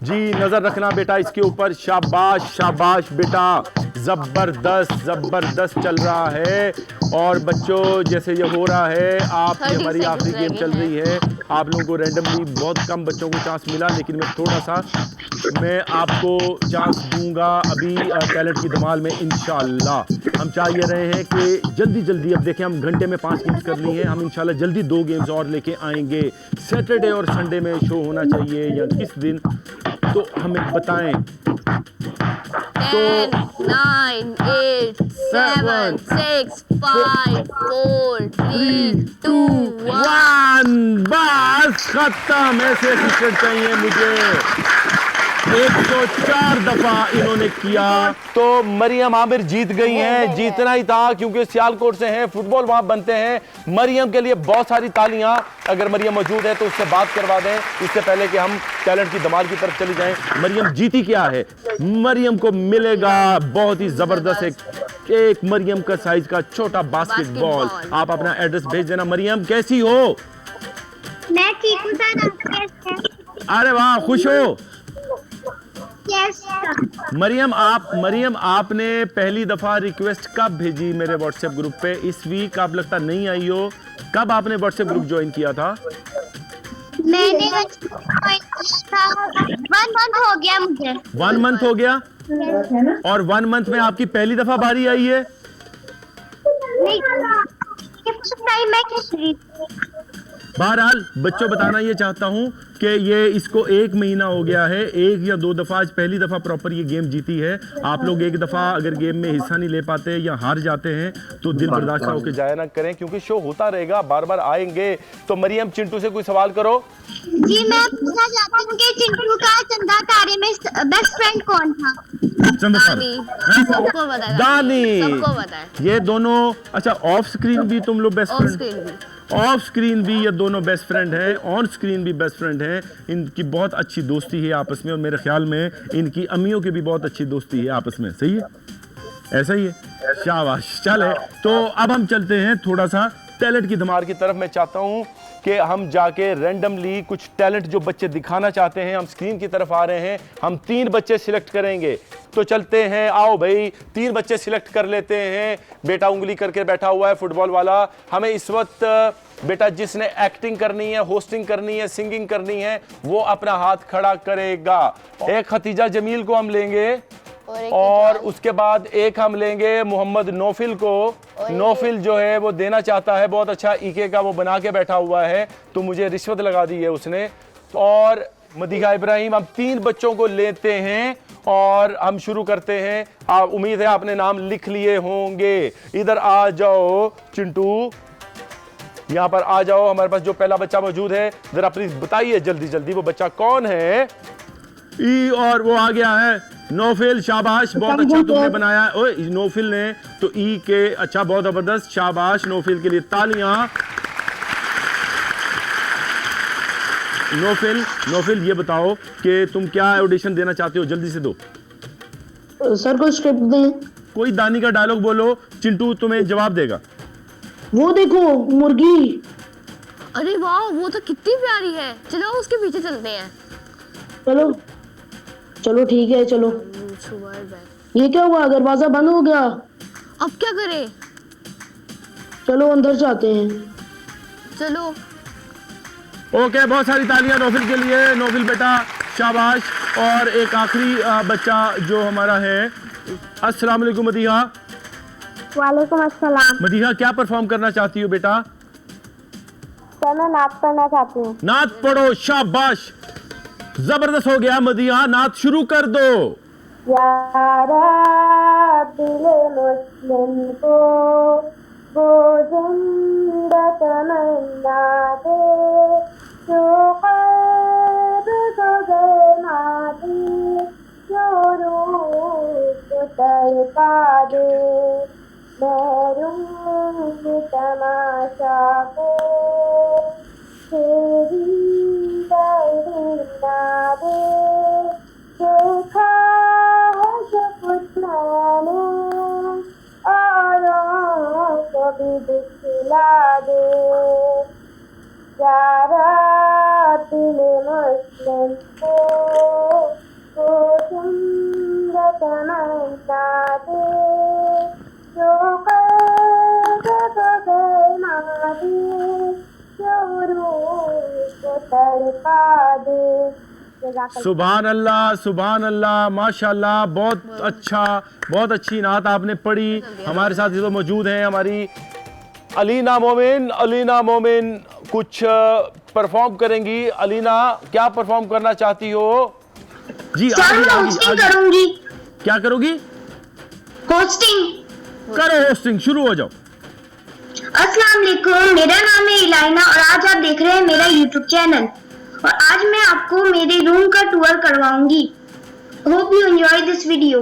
जी, नजर रखना बेटा इसके ऊपर। शाबाश शाबाश बेटा, जबरदस्त जबरदस्त चल रहा है। और बच्चों जैसे ये हो रहा है, आप ये हमारी आखिरी गेम चल रही है, आप लोगों को रैंडमली बहुत कम बच्चों को चांस मिला, लेकिन मैं थोड़ा सा मैं आपको चांस दूंगा अभी टैलेंट की धमाल में इंशाल्लाह। हम चाह ये रहे हैं कि जल्दी जल्दी, अब देखें हम घंटे में 5 गेम्स कर ली हैं, हम इंशाल्लाह जल्दी 2 गेम्स और लेके आएंगे। सैटरडे और संडे में शो होना चाहिए या किस दिन, तो हमें बताएं। 10, 9, 8, 7, 6, 5, 4, 3, 2, 1। बस खत्म। ऐसे क्रिकेट चाहिए मुझे। 104 दफा इन्होंने किया, तो मरियम आमिर जीत गई हैं। जीतना ही था क्योंकि सियालकोट से हैं, फुटबॉल वहां बनते हैं। मरियम के लिए बहुत सारी तालियां। अगर मरियम मौजूद है तो उससे बात करवा दें, इससे पहले कि हम टैलेंट की धमाल की तरफ चली जाएं। मरियम जीती क्या है? मरियम को मिलेगा बहुत ही जबरदस्त एक मरियम का साइज का छोटा बास्केटबॉल। आप अपना एड्रेस भेज देना। मरियम कैसी हो? मैं ठीक हूँ सर। अरे वाह, खुश हो? यस मरियम आपने पहली दफा रिक्वेस्ट कब भेजी मेरे व्हाट्सएप ग्रुप पे? इस वीक आप लगता नहीं आई हो। कब आपने व्हाट्सएप ग्रुप ज्वाइन किया था? मैंने 1 मंथ हो गया मुझे। 1 मंथ हो गया? और 1 मंथ में आपकी पहली दफा बारी आई है? नहीं, बहरहाल बच्चों बताना ये चाहता हूँ कि ये इसको 1 महीना हो गया है, 1 या 2 दफ़ा, आज पहली दफ़ा प्रॉपर ये गेम जीती है। आप लोग एक दफ़ा अगर गेम में हिस्सा नहीं ले पाते या हार जाते हैं तो दिल बर्दाश्त होकर जाया ना करें, क्योंकि शो होता रहेगा, बार बार आएंगे। तो मरियम चिंटू से कोई सवाल करो। जी मैं पूछना चाहती हूँ कि चिंटू का चंदा तारे में बेस्ट फ्रेंड कौन था? सबको पता है, दानी। सबको पता है। ये दोनों, अच्छा ऑफ स्क्रीन भी तुम लोग बेस्ट ऑफ फ्रेंड? स्क्रीन भी, ऑफ स्क्रीन भी ये दोनों बेस्ट फ्रेंड हैं, ऑन स्क्रीन भी बेस्ट फ्रेंड हैं। इनकी बहुत अच्छी दोस्ती है आपस में, और मेरे ख्याल में इनकी अम्मियों की भी बहुत अच्छी दोस्ती है आपस में। सही है, ऐसा ही है, शाबाश। चले तो अब हम चलते हैं थोड़ा सा टैलेंट की धमार की तरफ। मैं चाहता हूँ कि हम जाके रैंडमली कुछ टैलेंट जो बच्चे दिखाना चाहते हैं, हम स्क्रीन की तरफ आ रहे हैं, हम 3 बच्चे सिलेक्ट करेंगे। तो चलते हैं, आओ भाई 3 बच्चे सिलेक्ट कर लेते हैं। बेटा उंगली करके बैठा हुआ है फुटबॉल वाला। हमें इस वक्त बेटा जिसने एक्टिंग करनी है, होस्टिंग करनी है, सिंगिंग करनी है, वो अपना हाथ खड़ा करेगा। एक खतीजा जमील को हम लेंगे, और उसके बाद एक हम लेंगे मोहम्मद नौफिल को। नौफिल जो है वो देना चाहता है, बहुत अच्छा ईके का वो बना के बैठा हुआ है, तो मुझे रिश्वत लगा दी है उसने। और मदीहा इब्राहिम, हम 3 बच्चों को लेते हैं और हम शुरू करते हैं। आप, उम्मीद है आपने नाम लिख लिए होंगे। इधर आ जाओ चिंटू, यहाँ पर आ जाओ। हमारे पास जो पहला बच्चा मौजूद है, जरा प्लीज बताइए जल्दी जल्दी वो बच्चा कौन है। ई, और वो आ गया है नौफिल। शाबाश, बहुत अच्छा तुमने बनाया। ओए नौफिल ने तो ई के, अच्छा बहुत जबरदस्त, शाबाश नौफिल के लिए तालियां। नौफिल ये बताओ कि तुम क्या ऑडिशन देना चाहते हो, जल्दी से दो। सर को स्क्रिप्ट दें। कोई दानी का डायलॉग बोलो, चिंटू तुम्हें जवाब देगा। वो देखो मुर्गी। अरे वाह, वो तो कितनी प्यारी है, चलो उसके पीछे चलते हैं। चलो चलो ठीक है, चलो। ये क्या हुआ, दरवाजा बंद हो गया। अब क्या करें? चलो अंदर जाते हैं। चलो। ओके, बहुत सारी तालियां नौफिल के लिए। नौफिल बेटा शाबाश। और एक आखिरी बच्चा जो हमारा है, अस्सलाम वालेकुम मदीहा। वालेकुम अस्सलाम। मदीहा क्या परफॉर्म करना चाहती हो बेटा? सर मैं नाच करना चाहती हूँ। नाच पढ़ो, शाबाश, जबरदस्त हो गया मदीहा, नाच शुरू कर दो। यारा दिले मुस्लिम को वो जिंदा तमन्ना दे, जो क़ल्ब को गरमा दे, जो रूह को तड़पा दे, महरूम तमाशा को तेरी दीदा दे, देखा है जो कुछ मैंने औरों को भी दिखला दे, यारा दिल मुस्लिम को वो तुम तमन्ना दे, जो क़ल्ब को गरमा दे, जो रूह को तड़पा दे। सुभान अल्लाह, सुभान अल्लाह, माशाल्लाह, बहुत अच्छी नात आपने पढ़ी। हमारे साथ ये तो मौजूद हैं हमारी अलीना मोमिन। अलीना मोमिन कुछ परफॉर्म करेंगी। अलीना क्या परफॉर्म करना चाहती हो? जी होस्टिंग करूंगी। क्या करोगी? होस्टिंग करो, होस्टिंग शुरू हो जाओ। अस्सलाम वालेकुम, मेरा नाम है इलाइना और आज आप देख रहे हैं मेरा यूट्यूब चैनल, और आज मैं आपको मेरे रूम का टूर करवाऊंगी। Hope you enjoy this video.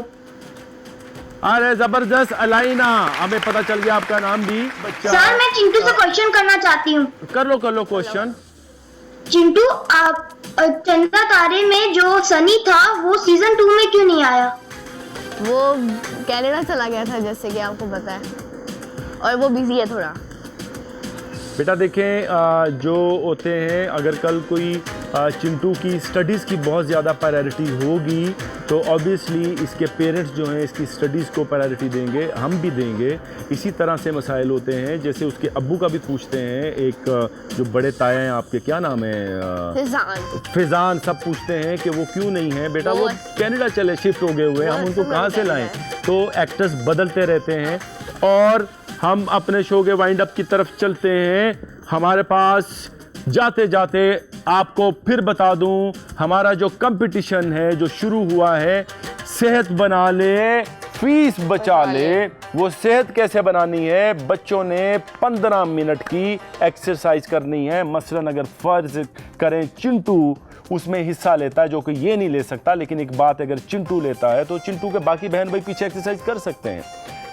अरे जबरदस्त अलाइना, हमें पता चल गया आपका नाम भी। बच्चा सर मैं चिंटू से क्वेश्चन करना चाहती हूँ। कर लो क्वेश्चन। चिंटू, आप चंदा तारे में जो सनी था वो सीजन 2 में क्यों नहीं आया? वो कनाडा चला गया था, जैसे कि आपको पता है, और वो बिजी है थोड़ा। बेटा देखें, जो होते हैं, अगर कल कोई चिंटू की स्टडीज़ की बहुत ज़्यादा प्रायोरिटी होगी तो ऑब्वियसली इसके पेरेंट्स जो हैं इसकी स्टडीज़ को प्रायोरिटी देंगे, हम भी देंगे। इसी तरह से मसाइल होते हैं, जैसे उसके अब्बू का भी पूछते हैं, एक जो बड़े ताया हैं आपके, क्या नाम है? फिजान। सब पूछते हैं कि वो क्यों नहीं है बेटा, वो कनाडा चले शिफ्ट हो गए हुए, हम उनको कहाँ से लाएं? तो एक्टर्स बदलते रहते हैं। और हम अपने शो के वाइंड अप की तरफ चलते हैं। हमारे पास जाते जाते आपको फिर बता दूं, हमारा जो कंपटीशन है जो शुरू हुआ है, सेहत बना ले फीस बचा ले। वो सेहत कैसे बनानी है? बच्चों ने 15 मिनट की एक्सरसाइज करनी है। मसलन अगर फर्ज करें चिंटू उसमें हिस्सा लेता है, जो कि ये नहीं ले सकता, लेकिन एक बात, अगर चिंटू लेता है तो चिंटू के बाकी बहन भाई पीछे एक्सरसाइज कर सकते हैं।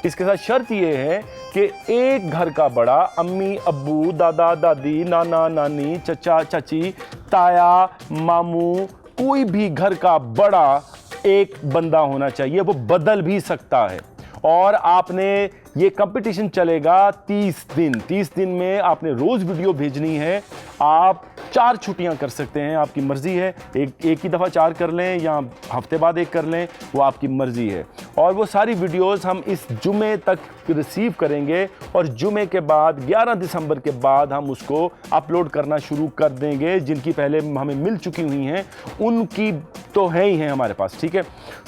इसके साथ शर्त ये है कि एक घर का बड़ा, अम्मी अब्बू, दादा दादी, नाना नानी, चचा चाची, ताया मामू, कोई भी घर का बड़ा एक बंदा होना चाहिए। वो बदल भी सकता है। और आपने ये कंपटीशन चलेगा 30 दिन। 30 दिन में आपने रोज वीडियो भेजनी है। आप 4 छुट्टियां कर सकते हैं, आपकी मर्जी है। एक ही दफ़ा 4 कर लें या हफ्ते बाद 1 कर लें, वो आपकी मर्जी है। और वो सारी वीडियोस हम इस जुमे तक रिसीव करेंगे और जुमे के बाद 11 दिसंबर के बाद हम उसको अपलोड करना शुरू कर देंगे। जिनकी पहले हमें मिल चुकी हुई हैं उनकी तो है ही हैं हमारे पास, ठीक है।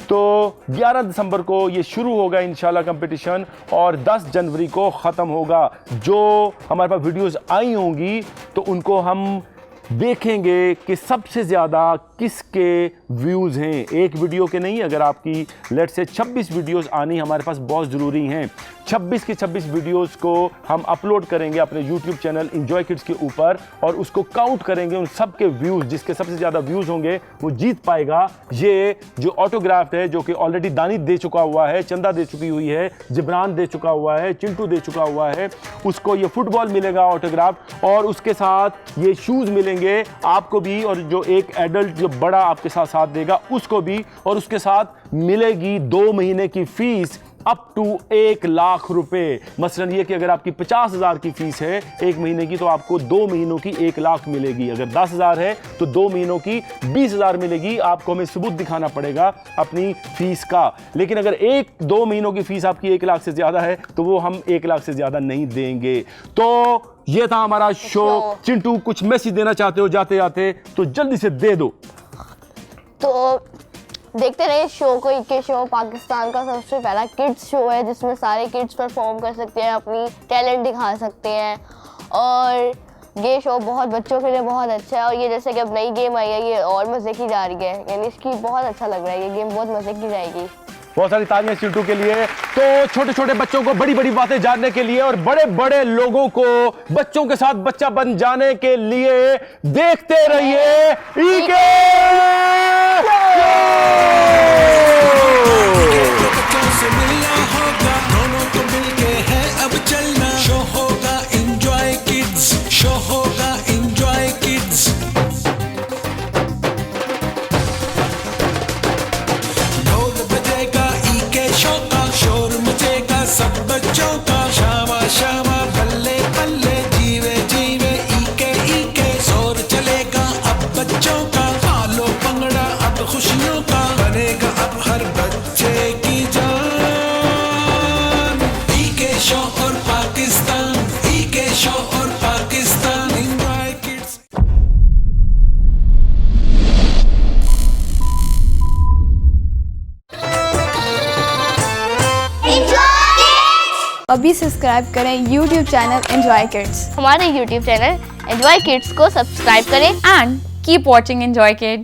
तो 11 दिसंबर को ये शुरू होगा इंशाल्लाह कंपटीशन, और 10 जनवरी को ख़त्म होगा। जो हमारे पास वीडियोस आई होंगी तो उनको हम देखेंगे कि सबसे ज़्यादा किसके व्यूज़ हैं। एक वीडियो के नहीं, अगर आपकी लेट से 26 वीडियोस आनी हमारे पास बहुत ज़रूरी हैं। 26 की 26 वीडियोस को हम अपलोड करेंगे अपने यूट्यूब चैनल एंजॉय किड्स के ऊपर, और उसको काउंट करेंगे उन सब के व्यूज़। जिसके सबसे ज़्यादा व्यूज़ होंगे वो जीत पाएगा ये जो ऑटोग्राफ है, जो कि ऑलरेडी दानिश दे चुका हुआ है, चंदा दे चुकी हुई है, जिब्रान दे चुका हुआ है, चिंटू दे चुका हुआ है। उसको ये फुटबॉल मिलेगा ऑटोग्राफ, और उसके साथ ये शूज़ मिलेंगे आपको भी, और जो एक एडल्ट जो बड़ा आपके साथ देगा उसको भी। और उसके साथ मिलेगी 2 महीने की फीस अप टू 1 लाख रुपए। मसलन ये कि अगर आपकी 50,000 की फीस है 1 महीने की, तो आपको 2 महीनों की 1 लाख मिलेगी। अगर 10,000 है तो 2 महीनों की 20,000 मिलेगी। आपको हमें सबूत दिखाना पड़ेगा अपनी फीस का। लेकिन अगर 1-2 महीनों की फीस आपकी 1 लाख से ज्यादा है तो वो हम 1 लाख से ज्यादा नहीं देंगे। तो ये था हमारा शो। चिंटू कुछ मैसेज देना चाहते हो जाते जाते तो जल्दी से दे दो। तो देखते रहिए शो को। इके शो पाकिस्तान का सबसे पहला किड्स शो है जिसमें सारे किड्स परफॉर्म कर सकते हैं, अपनी टैलेंट दिखा सकते हैं। और ये शो बहुत बच्चों के लिए बहुत अच्छा है। और ये जैसे कि अब नई गेम आई है, ये और मज़े की जा रही है, यानी इसकी बहुत अच्छा लग रहा है। ये गेम बहुत मज़े की जाएगी। बहुत सारी तालियां चिंटू के लिए। तो छोटे छोटे बच्चों को बड़ी बड़ी बातें जानने के लिए और बड़े बड़े लोगों को बच्चों के साथ बच्चा बन जाने के लिए देखते रहिए ईके बच्चों से मिलना होगा, दोनों को मिलके है अब चलना। शो होगा एंजॉय किड्स, शो होगा एंजॉय किड्स। ढोल बजेगा ईके शो का, शोर मचेगा सब बच्चों का। शामा शामा बल्ले बल्ले जीवे जीवे ईके ईके, शोर चलेगा अब बच्चों का। पालो पंगड़ा अब खुशियों का, बनेगा अब हर बच्चे की जान। ईके शो और पाकिस्तान, ईके शो और पाकिस्तान, एंजॉय किड्स। अभी सब्सक्राइब करें YouTube चैनल एंजॉय किड्स हमारे YouTube चैनल एंजॉय किड्स को सब्सक्राइब करें and keep watching enjoy kids.